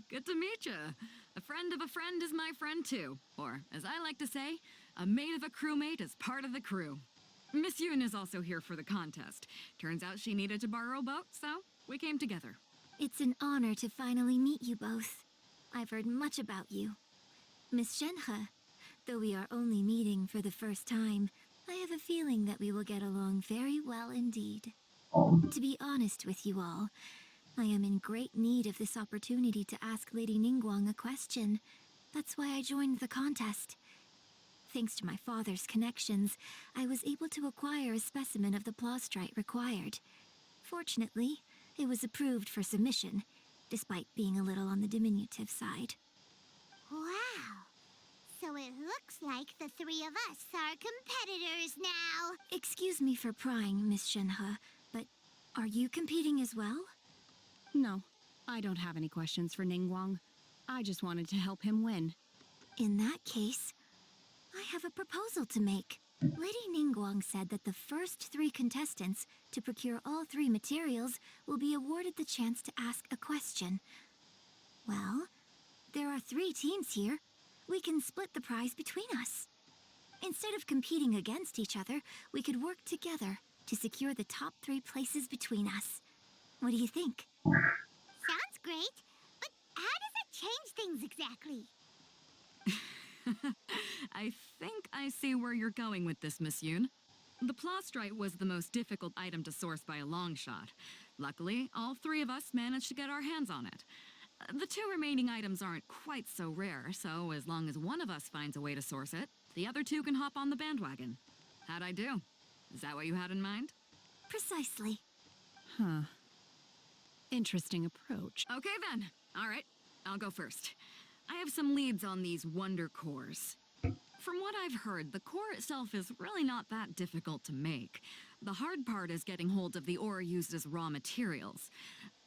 Good to meet you. A friend of a friend is my friend too. Or, as I like to say, a mate of a crewmate is part of the crew. Miss Yun is also here for the contest. Turns out she needed to borrow a boat, so we came together. It's an honor to finally meet you both. I've heard much about you. Miss Shenhe, though we are only meeting for the first time, I have a feeling that we will get along very well indeed. To be honest with you all, I am in great need of this opportunity to ask Lady Ningguang a question. That's why I joined the contest. Thanks to my father's connections, I was able to acquire a specimen of the plastrite required. Fortunately, it was approved for submission, despite being a little on the diminutive side. Wow! So it looks like the 3 of us are competitors now. Excuse me for prying, Miss Shenhe, but are you competing as well? No, I don't have any questions for Ningguang. I just wanted to help him win. In that case, I have a proposal to make. Lady Ningguang said that the first 3 contestants to procure all 3 materials will be awarded the chance to ask a question. Well, there are 3 teams here. We can split the prize between us. Instead of competing against each other, we could work together to secure the top 3 places between us. What do you think? Sounds great, but how does it change things exactly? I think I see where you're going with this, Miss Yoon. The plastrite was the most difficult item to source by a long shot. Luckily, all 3 of us managed to get our hands on it. The 2 remaining items aren't quite so rare, so as long as one of us finds a way to source it, the other 2 can hop on the bandwagon. How'd I do? Is that what you had in mind? Precisely. Huh. Interesting approach. Okay then. All right, I'll go first. I have some leads on these wonder cores. From what I've heard, the core itself is really not that difficult to make. The hard part is getting hold of the ore used as raw materials.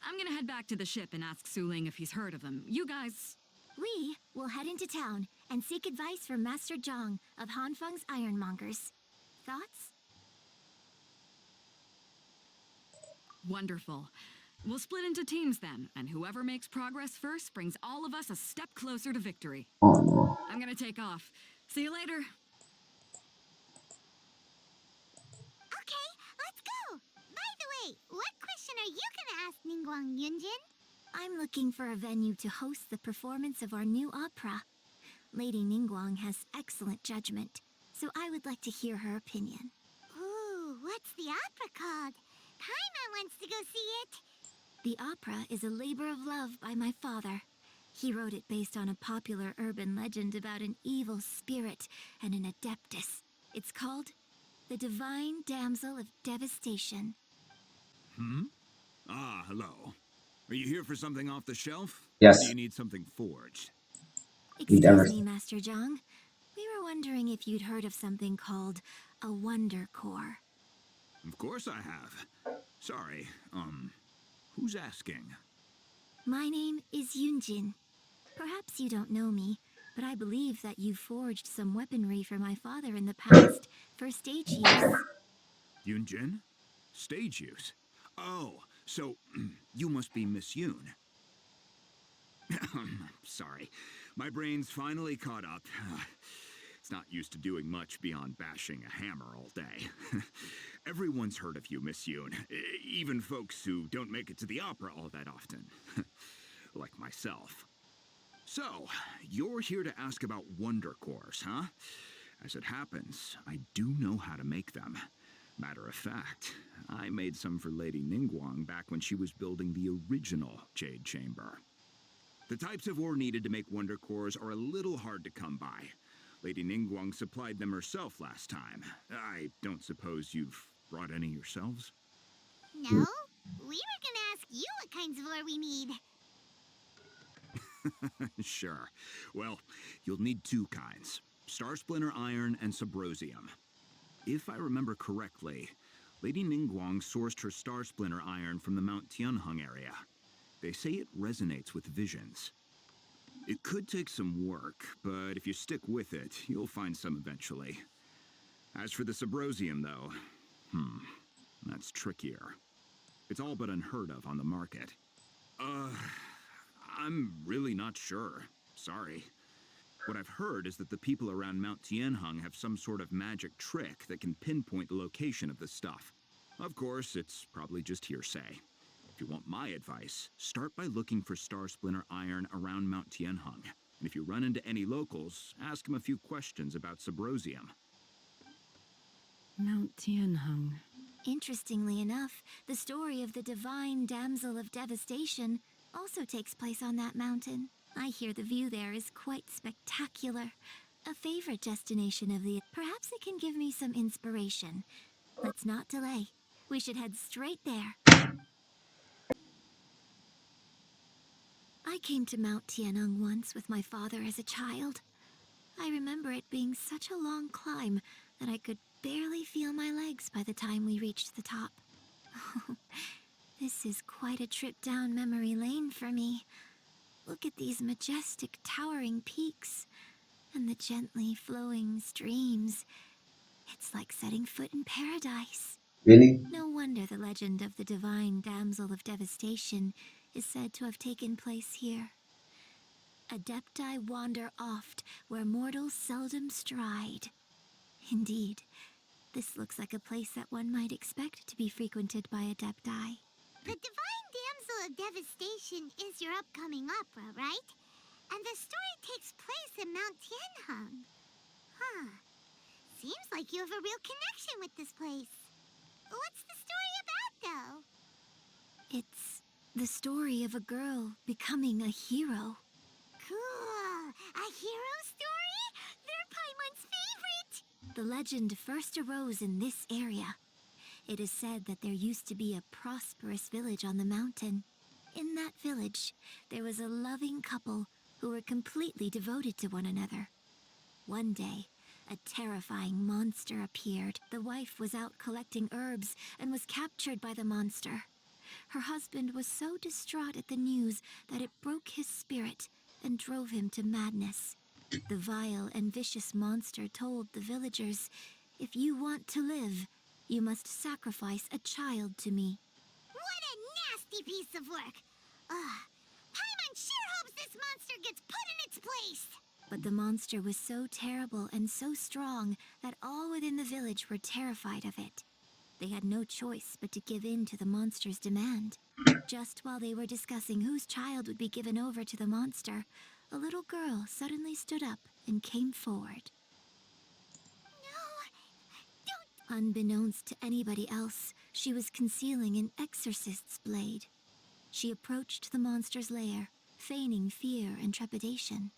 I'm gonna head back to the ship and ask Suling if he's heard of them. You guys... We will head into town and seek advice from Master Zhang of Hanfeng's Ironmongers. Thoughts? Wonderful. We'll split into teams then, and whoever makes progress first brings all of us a step closer to victory. Oh no. I'm gonna take off. See you later. Okay, let's go! By the way, what question are you gonna ask Ningguang Yunjin? I'm looking for a venue to host the performance of our new opera. Lady Ningguang has excellent judgment, so I would like to hear her opinion. Ooh, what's the opera called? Paimon wants to go see it. The opera is a labor of love by my father. He wrote it based on a popular urban legend about an evil spirit and an adeptus. It's called The Divine Damsel of Devastation. Ah, hello. Are you here for something off the shelf? Yes. Or do you need something forged? Need Excuse everything. me, Master Zhang. We were wondering if you'd heard of something called a Wonder Core. Of course I have. Sorry, who's asking? My name is Yunjin. Perhaps you don't know me, but I believe that you forged some weaponry for my father in the past for stage use. Yunjin? Stage use? Oh, so you must be Miss Yoon. Sorry, my brain's finally caught up. It's not used to doing much beyond bashing a hammer all day. Everyone's heard of you, Miss Yoon. Even folks who don't make it to the opera all that often. Like myself. So, you're here to ask about wonder cores, huh? As it happens, I do know how to make them. Matter of fact, I made some for Lady Ningguang back when she was building the original Jade Chamber. The types of ore needed to make wonder cores are a little hard to come by. Lady Ningguang supplied them herself last time. I don't suppose you've brought any yourselves? No, we were gonna ask you what kinds of ore we need. Sure. Well, you'll need 2 kinds. Star Splinter Iron and Subrosium. If I remember correctly, Lady Ningguang sourced her Star Splinter Iron from the Mount Tianheng area. They say it resonates with visions. It could take some work, but if you stick with it, you'll find some eventually. As for the Subrosium, though, that's trickier. It's all but unheard of on the market. I'm really not sure. Sorry. What I've heard is that the people around Mount Tianheng have some sort of magic trick that can pinpoint the location of the stuff. Of course, it's probably just hearsay. If you want my advice, start by looking for Star Splinter Iron around Mount Tianheng. And if you run into any locals, ask them a few questions about Subrosium. Mount Tianheng. Interestingly enough, the story of the Divine Damsel of Devastation also takes place on that mountain. I hear the view there is quite spectacular. A favorite destination of the... Perhaps it can give me some inspiration. Let's not delay. We should head straight there. I came to Mount Tianheng once with my father as a child. I remember it being such a long climb that I could barely feel my legs by the time we reached the top. This is quite a trip down memory lane for me. Look at these majestic towering peaks and the gently flowing streams. It's like setting foot in paradise. Really? No wonder the legend of the divine damsel of devastation is said to have taken place here. Adepti wander oft where mortals seldom stride. Indeed, this looks like a place that one might expect to be frequented by Adepti. The Divine Damsel of Devastation is your upcoming opera, right? And the story takes place in Mount Tianheng. Huh. Seems like you have a real connection with this place. What's the story about, though? It's the story of a girl becoming a hero. Cool! A hero story? They're Paimon's favorite! The legend first arose in this area. It is said that there used to be a prosperous village on the mountain. In that village, there was a loving couple who were completely devoted to one another. One day, a terrifying monster appeared. The wife was out collecting herbs and was captured by the monster. Her husband was so distraught at the news that it broke his spirit and drove him to madness. The vile and vicious monster told the villagers, "If you want to live, you must sacrifice a child to me." What a nasty piece of work! Ugh. Paimon sure hopes this monster gets put in its place! But the monster was so terrible and so strong that all within the village were terrified of it. They had no choice but to give in to the monster's demand. Just while they were discussing whose child would be given over to the monster, a little girl suddenly stood up and came forward. No, don't! Unbeknownst to anybody else, she was concealing an exorcist's blade. She approached the monster's lair, feigning fear and trepidation.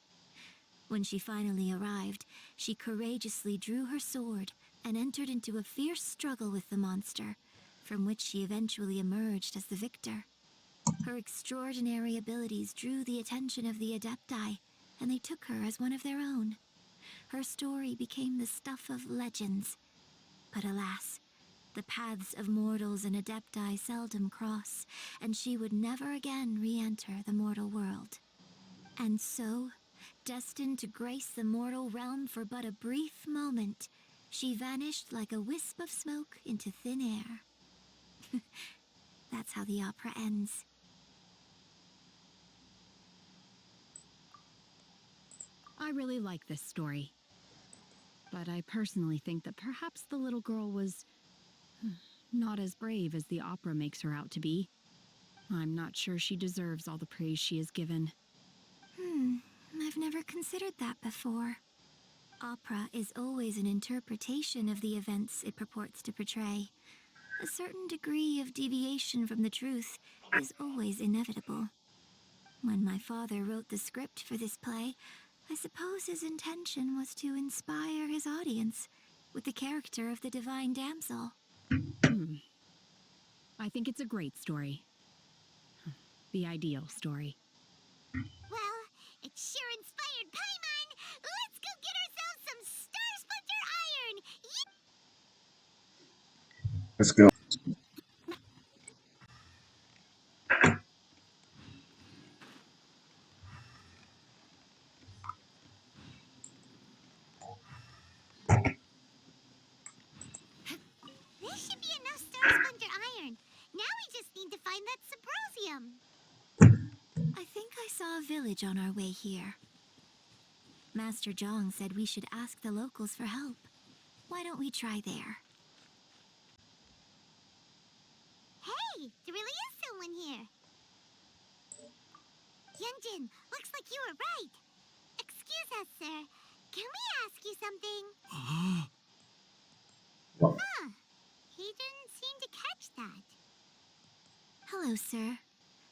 When she finally arrived, she courageously drew her sword and entered into a fierce struggle with the monster, from which she eventually emerged as the victor. Her extraordinary abilities drew the attention of the Adepti, and they took her as one of their own. Her story became the stuff of legends. But alas, the paths of mortals and Adepti seldom cross, and she would never again re-enter the mortal world. And so, destined to grace the mortal realm for but a brief moment, she vanished like a wisp of smoke into thin air. That's how the opera ends. I really like this story. But I personally think that perhaps the little girl was not as brave as the opera makes her out to be. I'm not sure she deserves all the praise she is given. I've never considered that before. Opera is always an interpretation of the events it purports to portray. A certain degree of deviation from the truth is always inevitable. When my father wrote the script for this play, I suppose his intention was to inspire his audience with the character of the divine damsel. I think it's a great story. The ideal story. Well, it sure inspired Paimon! Let's go get ourselves some Star Splinter Iron! Let's go. This should be enough Star Splinter Iron. Now we just need to find that Subrosium. I think I saw a village on our way here. Master Zhang said we should ask the locals for help. Why don't we try there? Hey, there really is someone here. Yunjin, looks like you were right. Excuse us, sir. Can we ask you something? Huh. He didn't seem to catch that. Hello, sir.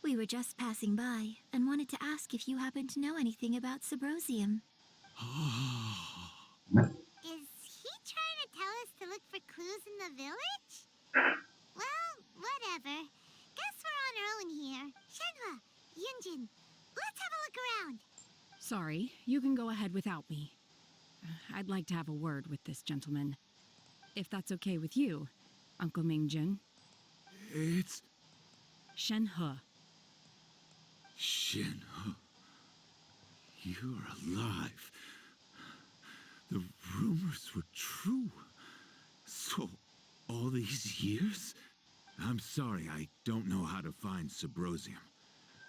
We were just passing by and wanted to ask if you happen to know anything about Subrosium. Is he trying to tell us to look for clues in the village? Well, whatever. Guess we're on our own here. Shenhe, Yunjin, let's have a look around. Sorry, you can go ahead without me. I'd like to have a word with this gentleman. If that's okay with you, Uncle Mingjun. It's Shenhe. Shenhe. You're alive. The rumors were true. So, all these years? I'm sorry, I don't know how to find Subrosium,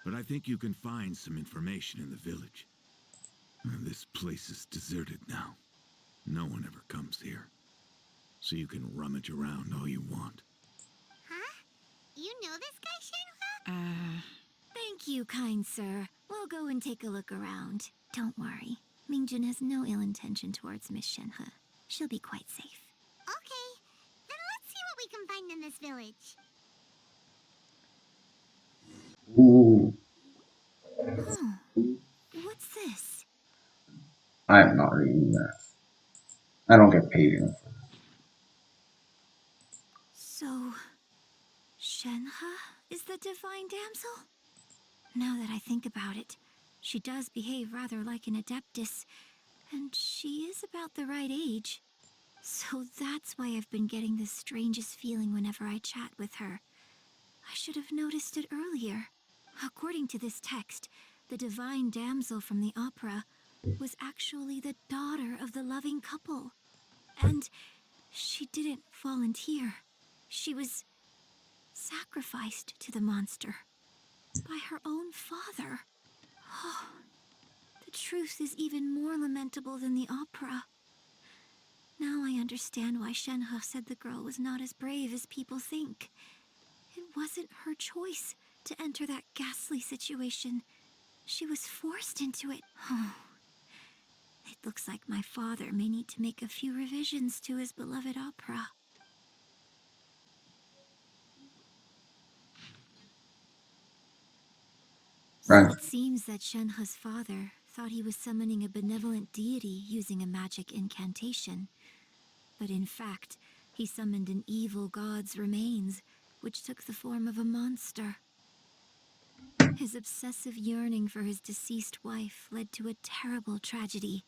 but I think you can find some information in the village. This place is deserted now. No one ever comes here. So you can rummage around all you want. Huh? You know this guy, Shenhe? Thank you, kind sir. We'll go and take a look around. Don't worry. Mingjun has no ill intention towards Miss Shenhe. She'll be quite safe. Okay, then let's see what we can find in this village. Ooh, What's this? I'm not reading that. I don't get paid enough. So, Shenhe is the divine damsel? Now that I think about it, she does behave rather like an adeptus, and she is about the right age. So that's why I've been getting the strangest feeling whenever I chat with her. I should have noticed it earlier. According to this text, the divine damsel from the opera was actually the daughter of the loving couple. And she didn't volunteer. She was sacrificed to the monster by her own father. Oh, the truth is even more lamentable than the opera. Now I understand why Shenhe said the girl was not as brave as people think. It wasn't her choice to enter that ghastly situation. She was forced into it. Oh, it looks like my father may need to make a few revisions to his beloved opera. So Right. it seems that Shenhe's father thought he was summoning a benevolent deity using a magic incantation. But in fact, he summoned an evil god's remains, which took the form of a monster. His obsessive yearning for his deceased wife led to a terrible tragedy.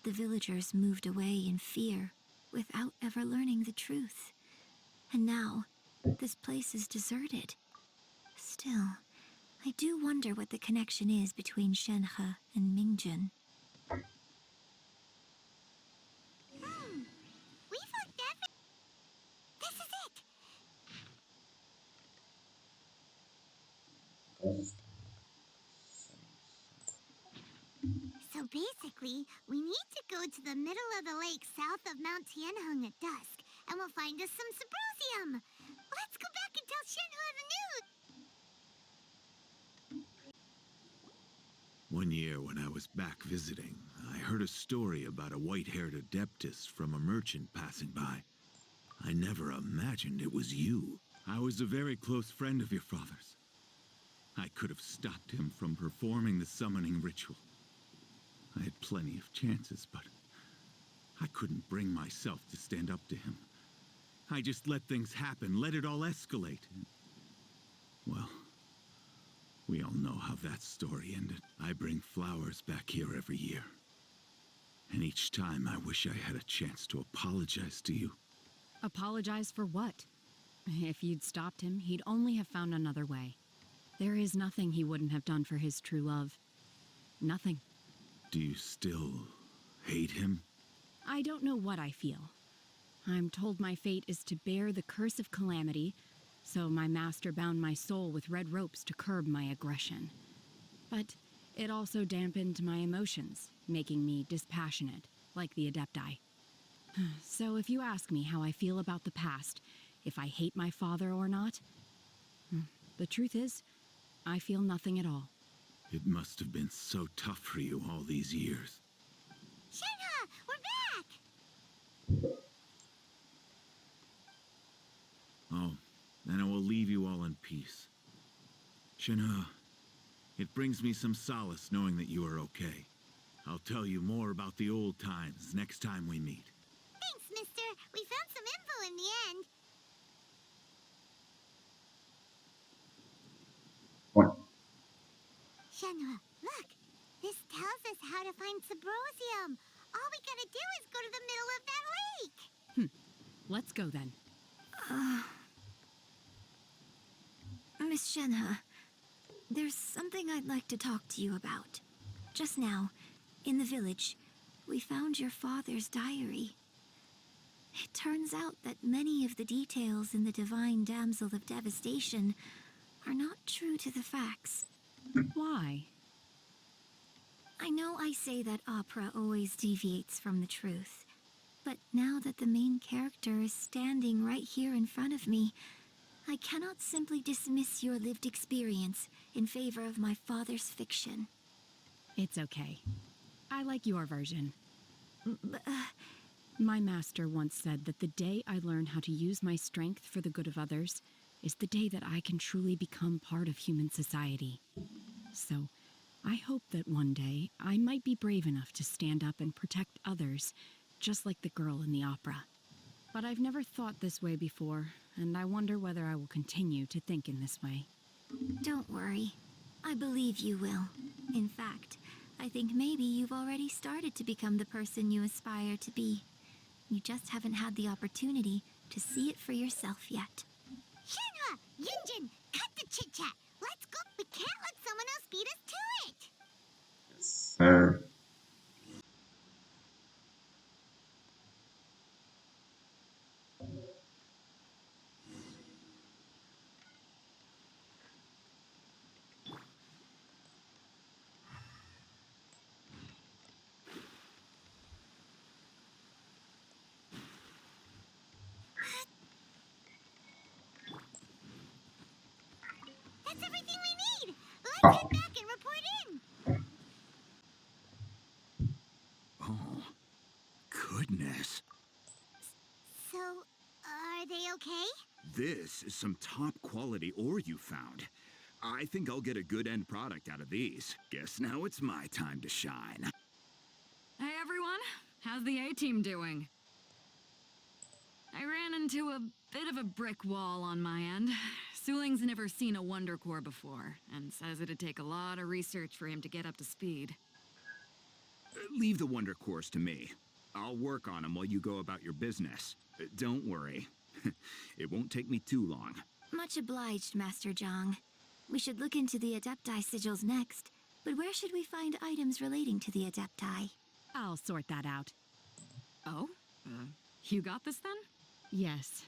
The villagers moved away in fear, without ever learning the truth. And now, this place is deserted. Still, I do wonder what the connection is between Shenhe and Mingjun. We've looked This is it! So basically, we need to go to the middle of the lake south of Mount Tianheng at dusk, and we'll find us some Subrosium. Let's go back and tell Shenhe the news! One year when I was back visiting, I heard a story about a white-haired adeptus from a merchant passing by. I never imagined it was you. I was a very close friend of your father's. I could have stopped him from performing the summoning ritual. I had plenty of chances, but I couldn't bring myself to stand up to him. I just let things happen, let it all escalate. Well, we all know how that story ended. I bring flowers back here every year. And each time I wish I had a chance to apologize to you. Apologize for what? If you'd stopped him, he'd only have found another way. There is nothing he wouldn't have done for his true love. Nothing. Do you still hate him? I don't know what I feel. I'm told my fate is to bear the curse of calamity, so my master bound my soul with red ropes to curb my aggression. But it also dampened my emotions, making me dispassionate, like the Adepti. So if you ask me how I feel about the past, if I hate my father or not, the truth is, I feel nothing at all. It must have been so tough for you all these years. Shenhe, we're back! Oh, then I will leave you all in peace. Shenhe, it brings me some solace knowing that you are okay. I'll tell you more about the old times next time we meet. Thanks, mister. We found some info in the end. What? Shenhe, look. This tells us how to find Subrosium. All we gotta do is go to the middle of that lake. Let's go then. Miss Shenhe, there's something I'd like to talk to you about. Just now, in the village, we found your father's diary. It turns out that many of the details in the Divine Damsel of Devastation are not true to the facts. Why? I know I say that opera always deviates from the truth, but now that the main character is standing right here in front of me, I cannot simply dismiss your lived experience in favor of my father's fiction. It's okay. I like your version. My master once said that the day I learn how to use my strength for the good of others is the day that I can truly become part of human society. So, I hope that one day I might be brave enough to stand up and protect others, just like the girl in the opera. But I've never thought this way before, and I wonder whether I will continue to think in this way. Don't worry. I believe you will. In fact, I think maybe you've already started to become the person you aspire to be. You just haven't had the opportunity to see it for yourself yet. Shenhe! Yunjin! Cut the chit-chat! Let's go! We can't let someone else beat us to it! Sir. That's everything we need! Let's Oh. head back and report in! Oh, goodness. So, are they okay? This is some top quality ore you found. I think I'll get a good end product out of these. Guess now it's my time to shine. Hey everyone, how's the A-team doing? I ran into a bit of a brick wall on my end. Suling's never seen a Wonder Core before, and says it'd take a lot of research for him to get up to speed. Leave the Wonder Cores to me. I'll work on them while you go about your business. Don't worry. It won't take me too long. Much obliged, Master Zhang. We should look into the Adepti sigils next, but where should we find items relating to the Adepti? I'll sort that out. Oh? You got this then? Yes.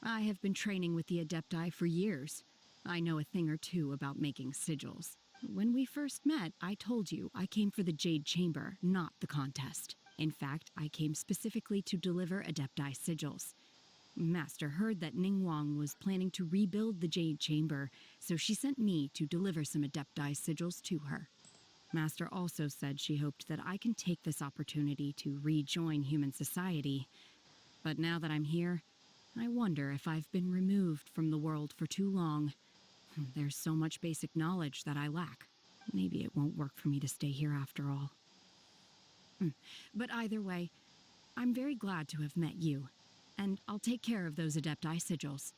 I have been training with the Adepti for years. I know a thing or two about making sigils. When we first met, I told you I came for the Jade Chamber, not the contest. In fact, I came specifically to deliver Adepti sigils. Master heard that Ningguang was planning to rebuild the Jade Chamber, so she sent me to deliver some Adepti sigils to her. Master also said she hoped that I can take this opportunity to rejoin human society. But now that I'm here, I wonder if I've been removed from the world for too long. There's so much basic knowledge that I lack. Maybe it won't work for me to stay here after all. But either way, I'm very glad to have met you, and I'll take care of those Adepti sigils.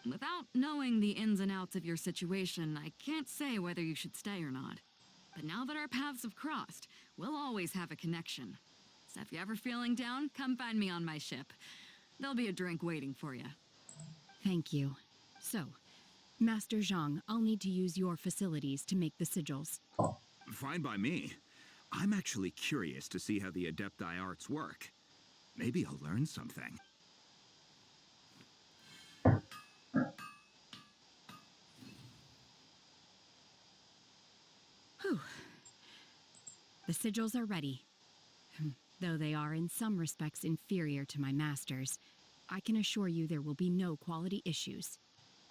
Without knowing the ins and outs of your situation, I can't say whether you should stay or not. But now that our paths have crossed, we'll always have a connection. So if you're ever feeling down, come find me on my ship. There'll be a drink waiting for you. Thank you. So, Master Zhang, I'll need to use your facilities to make the sigils. Fine by me. I'm actually curious to see how the Adepti arts work. Maybe I'll learn something. Whew. The sigils are ready. Though they are in some respects inferior to my master's, I can assure you there will be no quality issues.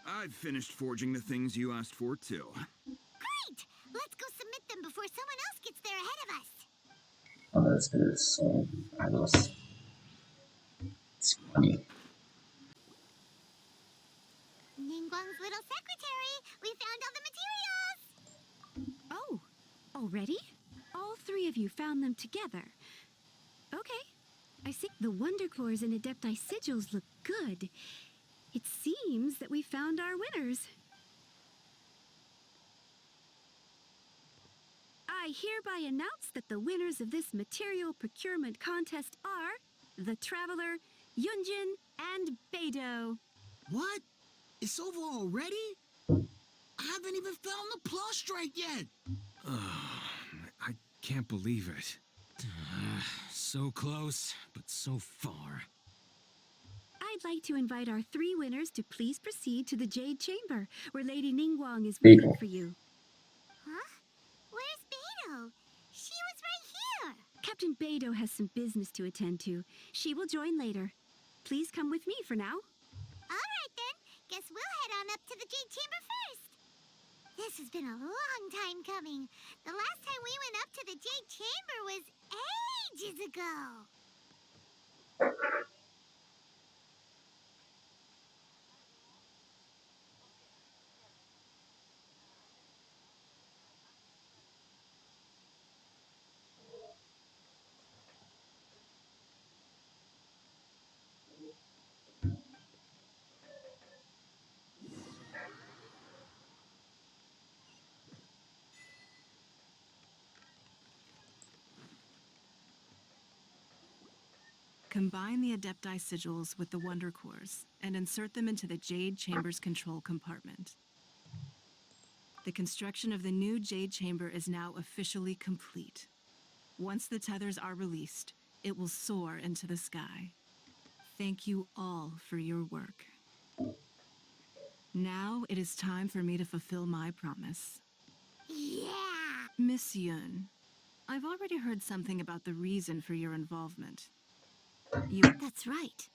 I've finished forging the things you asked for, too. Great! Let's go submit them before someone else gets there ahead of us. Oh, that's good. So, fabulous. It's funny. Ningguang's little secretary! We found all the materials! Oh, already? All three of you found them together. Okay. I see the Wonder Cores and Adepti sigils look good. It seems that we found our winners. I hereby announce that the winners of this material procurement contest are the Traveler, Yunjin, and Beidou. What? It's over already? I haven't even found the Plostrite yet! I can't believe it. So close, but so far. I'd like to invite our 3 winners to please proceed to the Jade Chamber, where Lady Ningguang is Beto. waiting for you. Huh? Where's Beto? She was right here. Captain Beto has some business to attend to. She will join later. Please come with me for now. All right, then. Guess we'll head on up to the Jade Chamber first. This has been a long time coming. The last time we went up to the Jade Chamber was ages ago. Combine the Adepti sigils with the Wonder Cores and insert them into the Jade Chamber's control compartment. The construction of the new Jade Chamber is now officially complete. Once the tethers are released, it will soar into the sky. Thank you all for your work. Now it is time for me to fulfill my promise. Yeah! Miss Yun, I've already heard something about the reason for your involvement. That's right.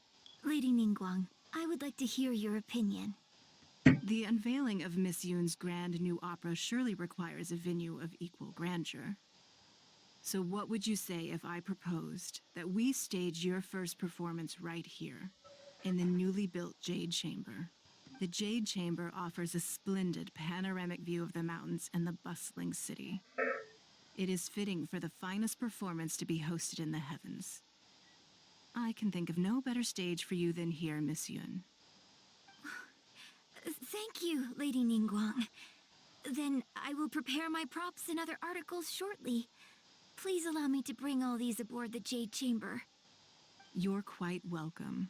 Lady Ningguang, I would like to hear your opinion. The unveiling of Miss Yun's grand new opera surely requires a venue of equal grandeur. So what would you say if I proposed that we stage your first performance right here, in the newly built Jade Chamber? The Jade Chamber offers a splendid panoramic view of the mountains and the bustling city. It is fitting for the finest performance to be hosted in the heavens. I can think of no better stage for you than here, Miss Yun. Thank you, Lady Ningguang. Then I will prepare my props and other articles shortly. Please allow me to bring all these aboard the Jade Chamber. You're quite welcome.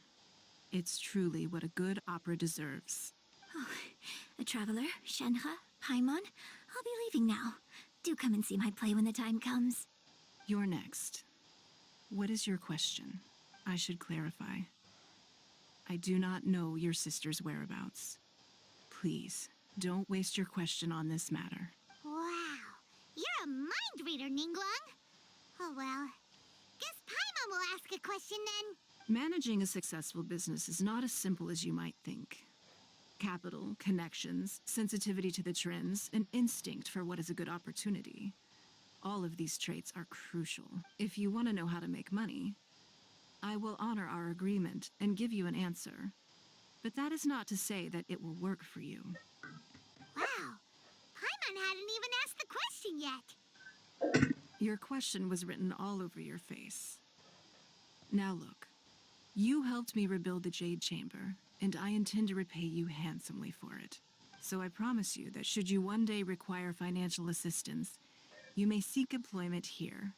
It's truly what a good opera deserves. Oh, a traveler, Shenhe, Paimon, I'll be leaving now. Do come and see my play when the time comes. You're next. What is your question? I should clarify. I do not know your sister's whereabouts. Please, don't waste your question on this matter. Wow. You're a mind reader, Ningguang. Oh, well. Guess Paimon will ask a question then. Managing a successful business is not as simple as you might think. Capital, connections, sensitivity to the trends, and instinct for what is a good opportunity. All of these traits are crucial. If you want to know how to make money, I will honor our agreement and give you an answer. But that is not to say that it will work for you. Wow. Paimon hadn't even asked the question yet. Your question was written all over your face. Now look, you helped me rebuild the Jade Chamber, and I intend to repay you handsomely for it. So I promise you that should you one day require financial assistance, you may seek employment here.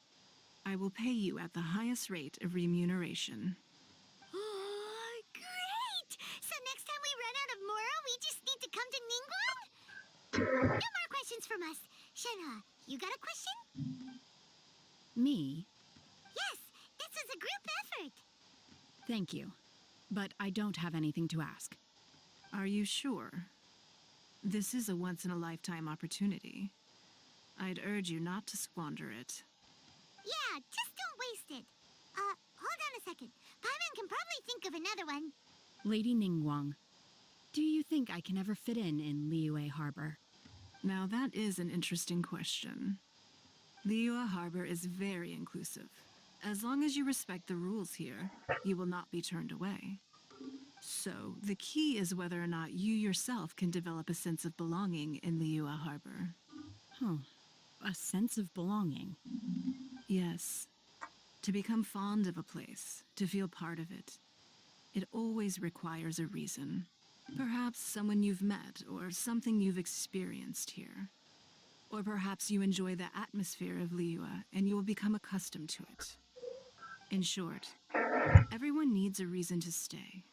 I will pay you at the highest rate of remuneration. Oh, great! So next time we run out of Mora, we just need to come to Ningguang? No more questions from us. Shenhe, you got a question? Me? Yes, this is a group effort. Thank you. But I don't have anything to ask. Are you sure? This is a once-in-a-lifetime opportunity. I'd urge you not to squander it. Yeah, just don't waste it. Hold on a second. Paimon can probably think of another one. Lady Ningguang, do you think I can ever fit in Liyue Harbor? Now that is an interesting question. Liyue Harbor is very inclusive. As long as you respect the rules here, you will not be turned away. So, the key is whether or not you yourself can develop a sense of belonging in Liyue Harbor. Huh. A sense of belonging. Yes. To become fond of a place, to feel part of it, it always requires a reason. Perhaps someone you've met, or something you've experienced here. Or perhaps you enjoy the atmosphere of Liyue, and you will become accustomed to it. In short, everyone needs a reason to stay.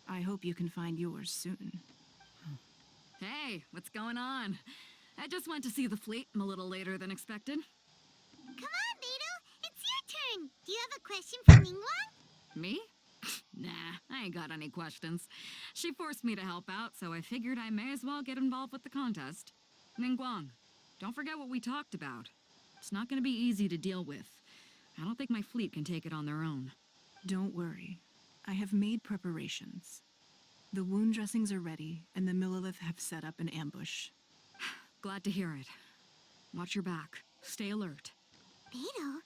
I hope you can find yours soon. Hey, what's going on? I just went to see the fleet a little later than expected. Come on, Beto. It's your turn. do you have a question for Ningguang? Me? Nah, I ain't got any questions. She forced me to help out, so I figured I may as well get involved with the contest. Ningguang, don't forget what we talked about. It's not gonna be easy to deal with. I don't think my fleet can take it on their own. Don't worry. I have made preparations. The wound dressings are ready, and the Millilith have set up an ambush. Glad to hear it. Watch your back. Stay alert. Beto,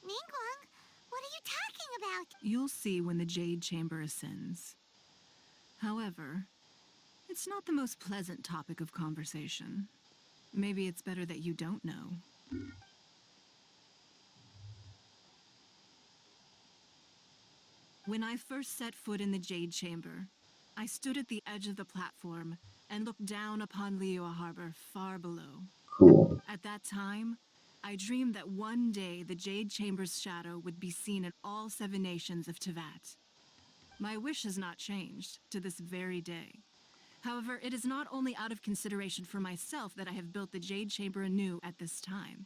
Ningguang, what are you talking about? You'll see when the Jade Chamber ascends. However, it's not the most pleasant topic of conversation. Maybe it's better that you don't know. When I first set foot in the Jade Chamber, I stood at the edge of the platform and looked down upon Liyue Harbor far below. Cool. At that time, I dreamed that one day the Jade Chamber's shadow would be seen in all 7 nations of Teyvat. My wish has not changed to this very day. However, it is not only out of consideration for myself that I have built the Jade Chamber anew at this time.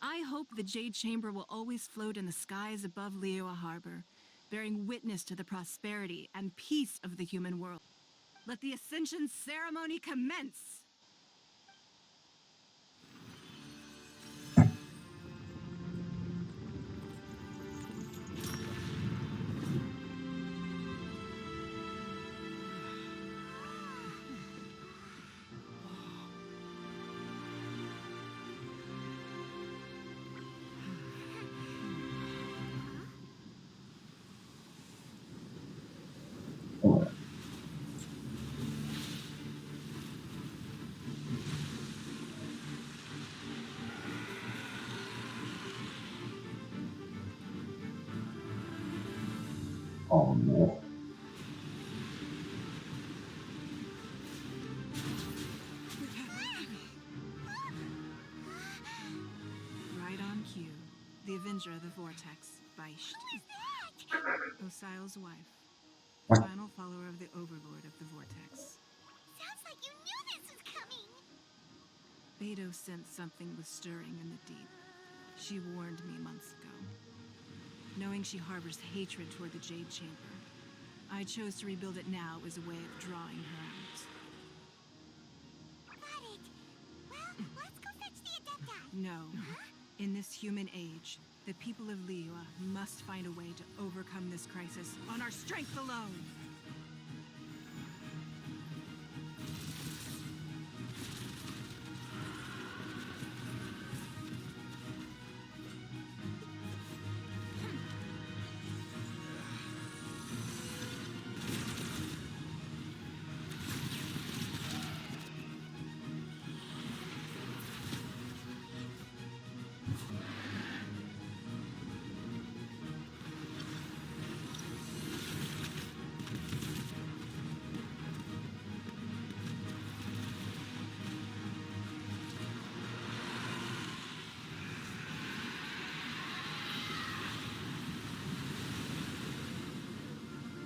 I hope the Jade Chamber will always float in the skies above Liyue Harbor, bearing witness to the prosperity and peace of the human world. Let the Ascension ceremony commence! Oh no. Right on cue. The Avenger of the Vortex, Beisht. Osail's wife. What? Final follower of the Overlord of the Vortex. Sounds like you knew this was coming. Beto sensed something was stirring in the deep. She warned me months ago. Knowing she harbors hatred toward the Jade Chamber, I chose to rebuild it now as a way of drawing her out. Got it. Well, let's go fetch the Adepti. No. In this human age, the people of Liyue must find a way to overcome this crisis on our strength alone.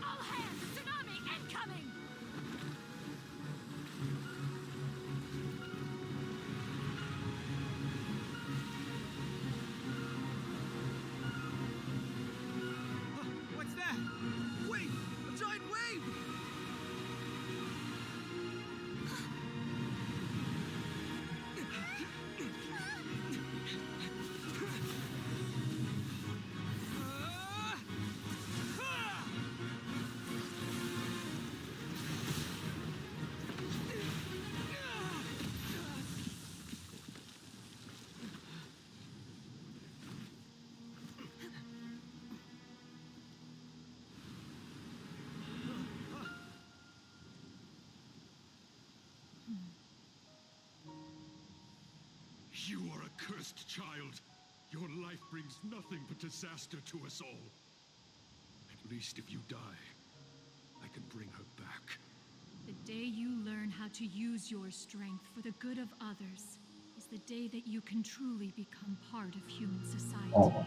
All hands! Tsunami incoming! What's that? Wait! A giant wave! You are a cursed child. Your life brings nothing but disaster to us all. At least if you die, I can bring her back. The day you learn how to use your strength for the good of others is the day that you can truly become part of human society. Oh.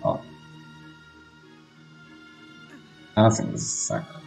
Oh. Nothing is sacrifice.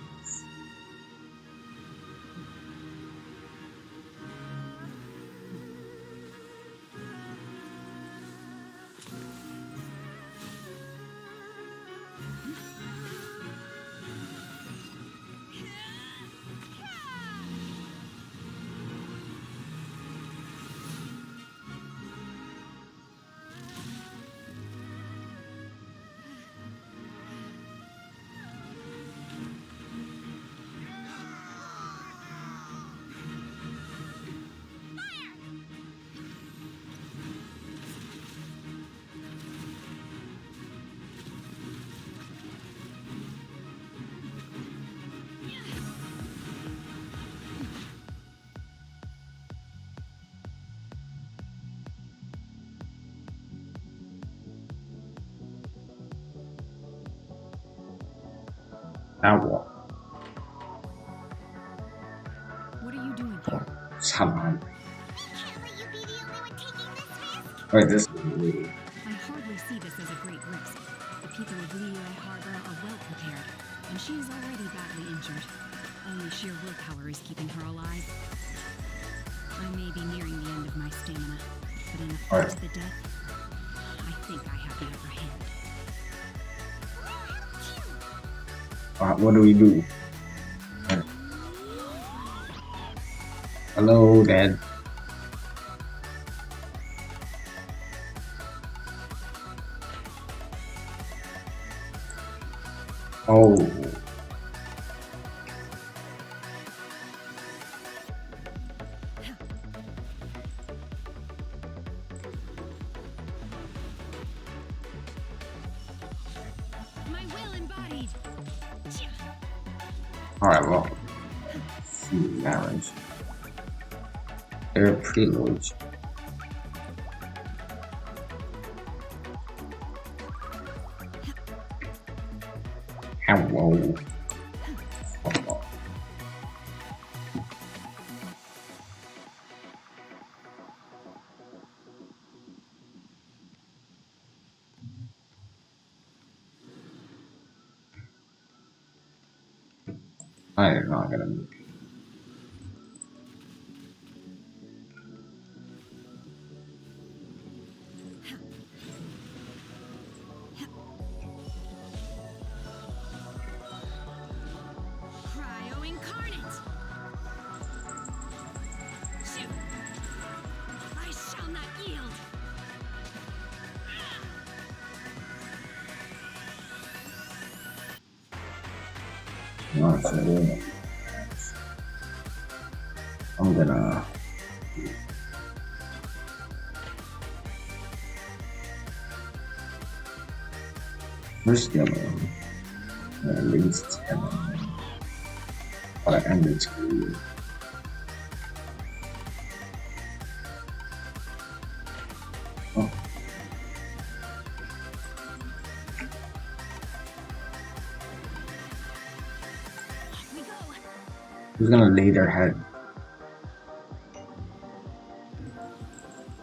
Ow. What are you doing here? Somehow. Wait, this is weird. I hardly see this as a great risk. The people of Liyue Harbor are well prepared, and she is already badly injured. Only sheer willpower is keeping her alive. I may be nearing the end of my stamina, but in a fight to the death, I think I have the upper hand. What do we do? Hello, Dad. Oh. My will embodied. Alright, well. Marriage. Air preloads. Hello. I'm not gonna move. Cryo incarnate. Shoot. I shall not yield. Not so good. I'm gonna. First gonna at least 10. But I ended school. Oh. Who's gonna lay their head?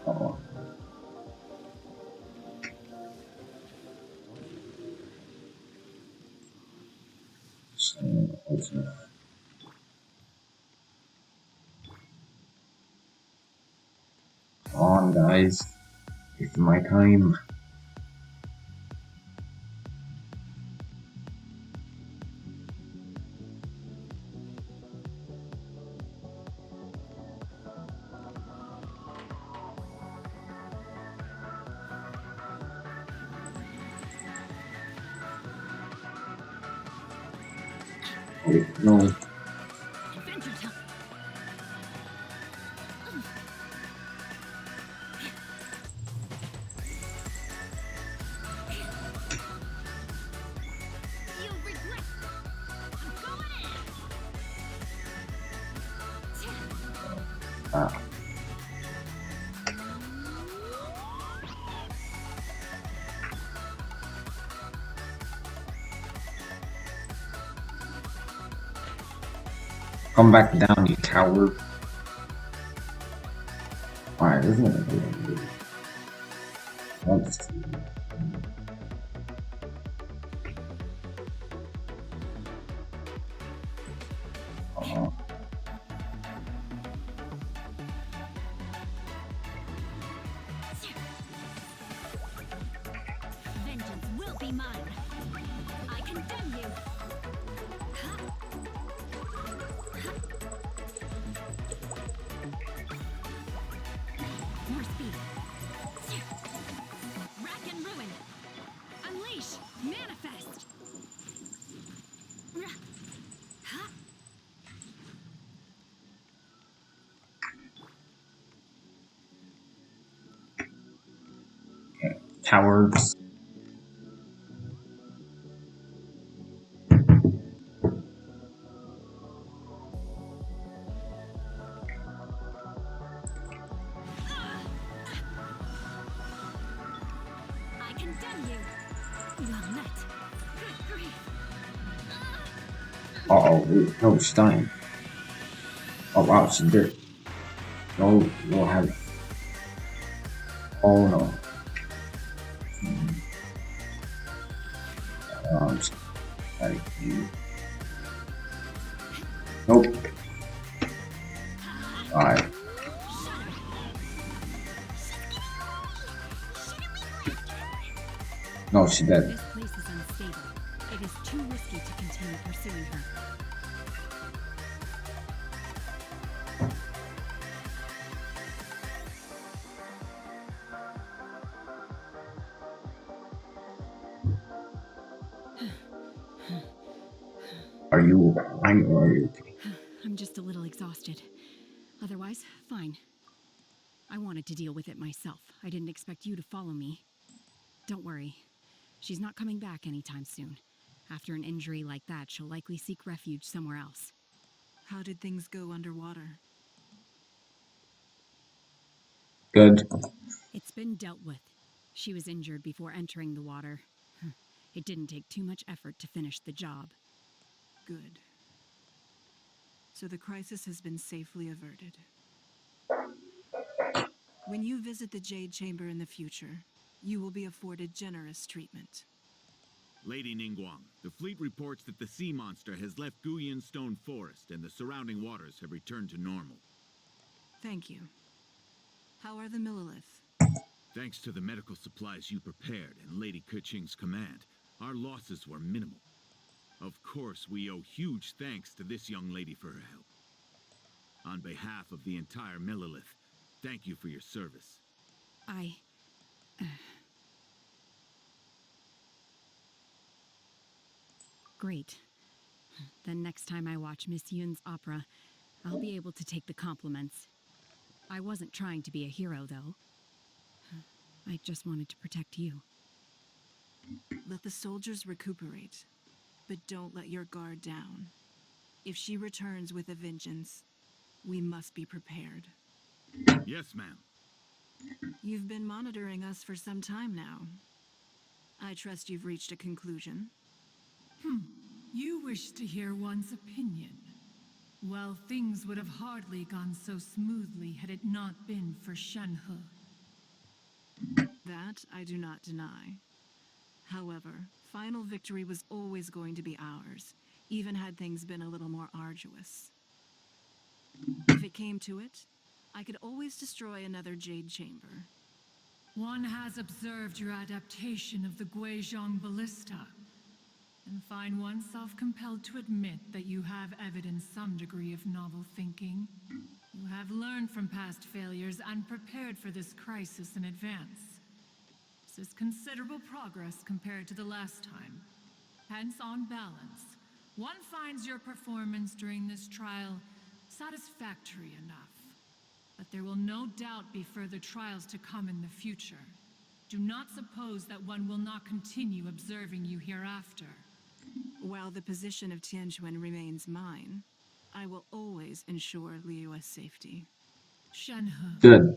Oh. So, come on, guys. It's my time. Wait, no. Adventure time. You'll regret. I'm going in. Ah. Come back down, you coward. Alright, this is gonna be good. Let's see. Vengeance will be mine. I condemn you. More speed. Rack and ruin. Unleash. Manifest. Cowards. I condemn you. Well met. Good grief. Uh-oh, wait, no, she's dying. Oh wow, she's dead. No, no, have it. Oh no. Like you. Nope. Alright. No, she's dead. This place is unstable. It is too risky to continue pursuing her. Are you fine or are you okay? I'm just a little exhausted. Otherwise, fine. I wanted to deal with it myself. I didn't expect you to follow me. Don't worry. She's not coming back anytime soon. After an injury like that, she'll likely seek refuge somewhere else. How did things go underwater? Good. It's been dealt with. She was injured before entering the water. It didn't take too much effort to finish the job. Good. So the crisis has been safely averted. When you visit the Jade Chamber in the future, you will be afforded generous treatment. Lady Ningguang, the fleet reports that the sea monster has left Guyan Stone Forest and the surrounding waters have returned to normal. Thank you. How are the Millilith? Thanks to the medical supplies you prepared and Lady Keqing's command, our losses were minimal. Of course, we owe huge thanks to this young lady for her help. On behalf of the entire Millilith, thank you for your service. Great. Then next time I watch Miss Yun's opera, I'll be able to take the compliments. I wasn't trying to be a hero, though. I just wanted to protect you. Let the soldiers recuperate, but don't let your guard down. If she returns with a vengeance, we must be prepared. Yes, ma'am. You've been monitoring us for some time now. I trust you've reached a conclusion. You wish to hear one's opinion. Well, things would have hardly gone so smoothly had it not been for Shenhe. That I do not deny. However, final victory was always going to be ours, even had things been a little more arduous. If it came to it, I could always destroy another Jade Chamber. One has observed your adaptation of the Guizhong ballista, and find oneself compelled to admit that you have evidenced some degree of novel thinking. You have learned from past failures and prepared for this crisis in advance. This is considerable progress compared to the last time. Hence, on balance, one finds your performance during this trial satisfactory enough. But there will no doubt be further trials to come in the future. Do not suppose that one will not continue observing you hereafter. While the position of Tianquan remains mine, I will always ensure Liyue's safety. Shenhe. Good.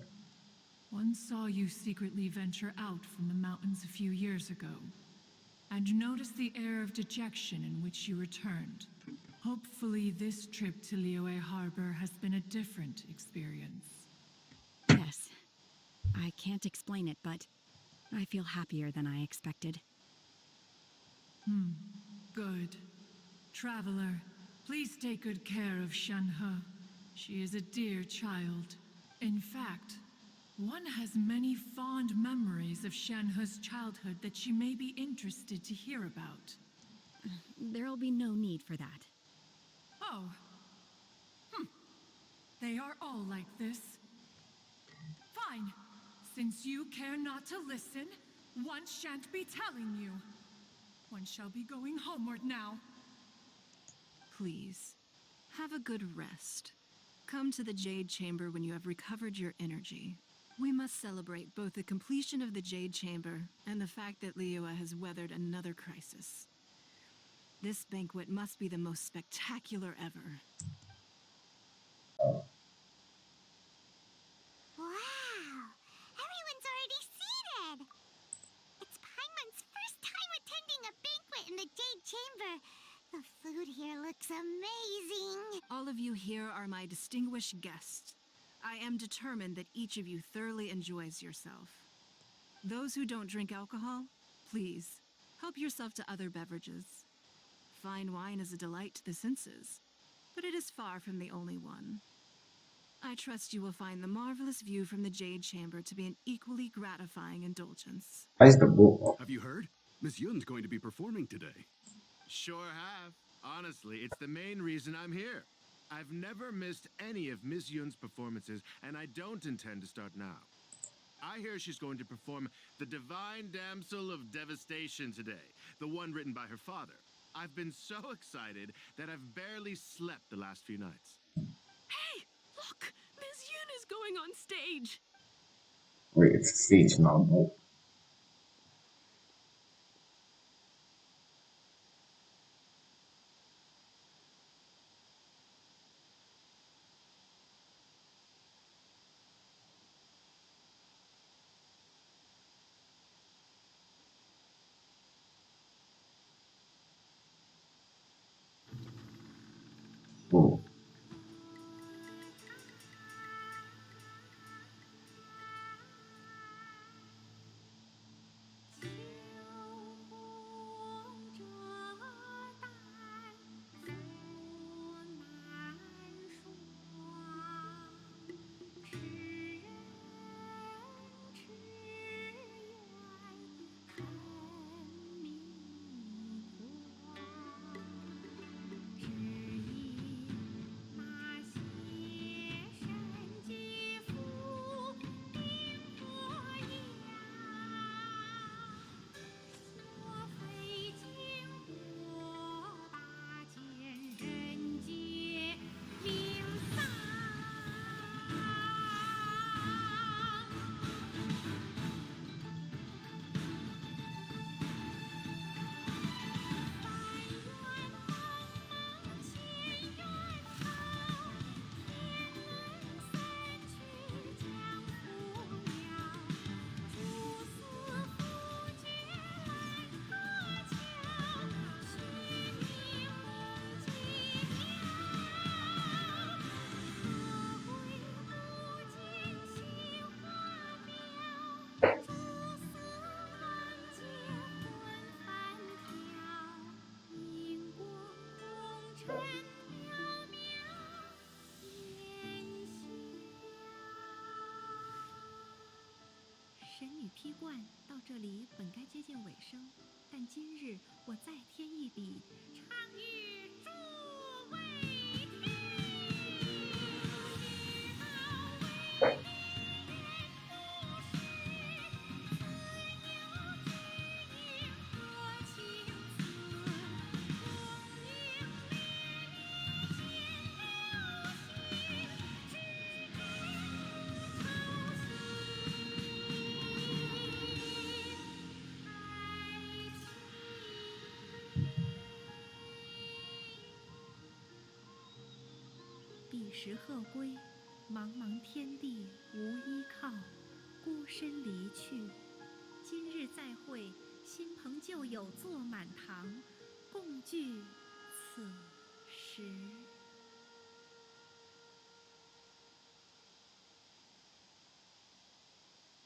One saw you secretly venture out from the mountains a few years ago, and noticed the air of dejection in which you returned. Hopefully this trip to Liyue Harbor has been a different experience. Yes. I can't explain it, but I feel happier than I expected. Good. Traveler, please take good care of Shenhe. She is a dear child. In fact, one has many fond memories of Shenhe's childhood that she may be interested to hear about. There'll be no need for that. Oh. They are all like this. Fine. Since you care not to listen, one shan't be telling you. One shall be going homeward now. Please, have a good rest. Come to the Jade Chamber when you have recovered your energy. We must celebrate both the completion of the Jade Chamber and the fact that Liyue has weathered another crisis. This banquet must be the most spectacular ever. Wow! Everyone's already seated! It's Paimon's first time attending a banquet in the Jade Chamber. The food here looks amazing. All of you here are my distinguished guests. I am determined that each of you thoroughly enjoys yourself. Those who don't drink alcohol, please, help yourself to other beverages. Fine wine is a delight to the senses, but it is far from the only one. I trust you will find the marvelous view from the Jade Chamber to be an equally gratifying indulgence. Why is the boat? Have you heard? Miss Yun's going to be performing today. Sure have. Honestly, it's the main reason I'm here. I've never missed any of Miss Yun's performances, and I don't intend to start now. I hear she's going to perform The Divine Damsel of Devastation today, the one written by her father. I've been so excited that I've barely slept the last few nights. Hey, look! Ms. Yun is going on stage! Wait, it's a stage, not a boat. Oh.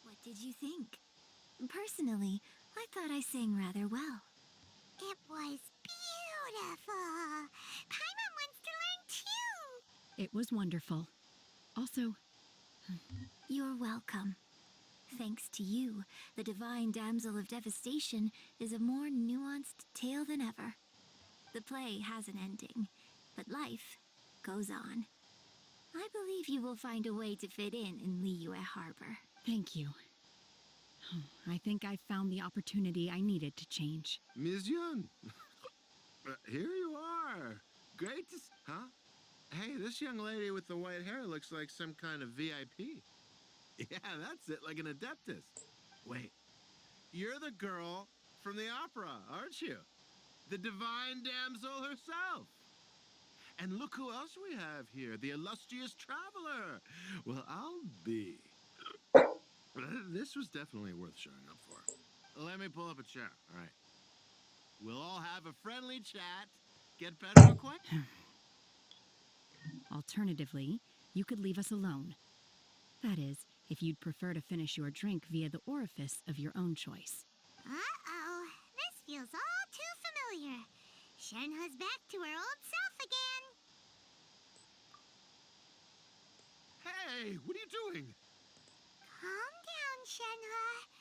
What did you think? Personally, I thought I sang rather well. It was beautiful. Paimon wants to learn too. It was wonderful. Also, You're welcome. Thanks to you, the Divine Damsel of Devastation is a more nuanced tale than ever. The play has an ending, but life goes on. I believe you will find a way to fit in Liyue Harbor. thank you. I think I found the opportunity I needed to change. Ms. Yun! Here you are! Great to huh? Hey, this young lady with the white hair looks like some kind of VIP. Yeah, that's it, like an adeptus. Wait, you're the girl from the opera, aren't you? The Divine Damsel herself! And look who else we have here, the illustrious traveler! Well, I'll be... This was definitely worth showing up for. Let me pull up a chair, all right. We'll all have a friendly chat, get better quick? Alternatively, you could leave us alone. That is, if you'd prefer to finish your drink via the orifice of your own choice. Uh-oh. This feels all too familiar. Shenhe's back to her old self again. Hey, what are you doing? Calm down, Shenhe.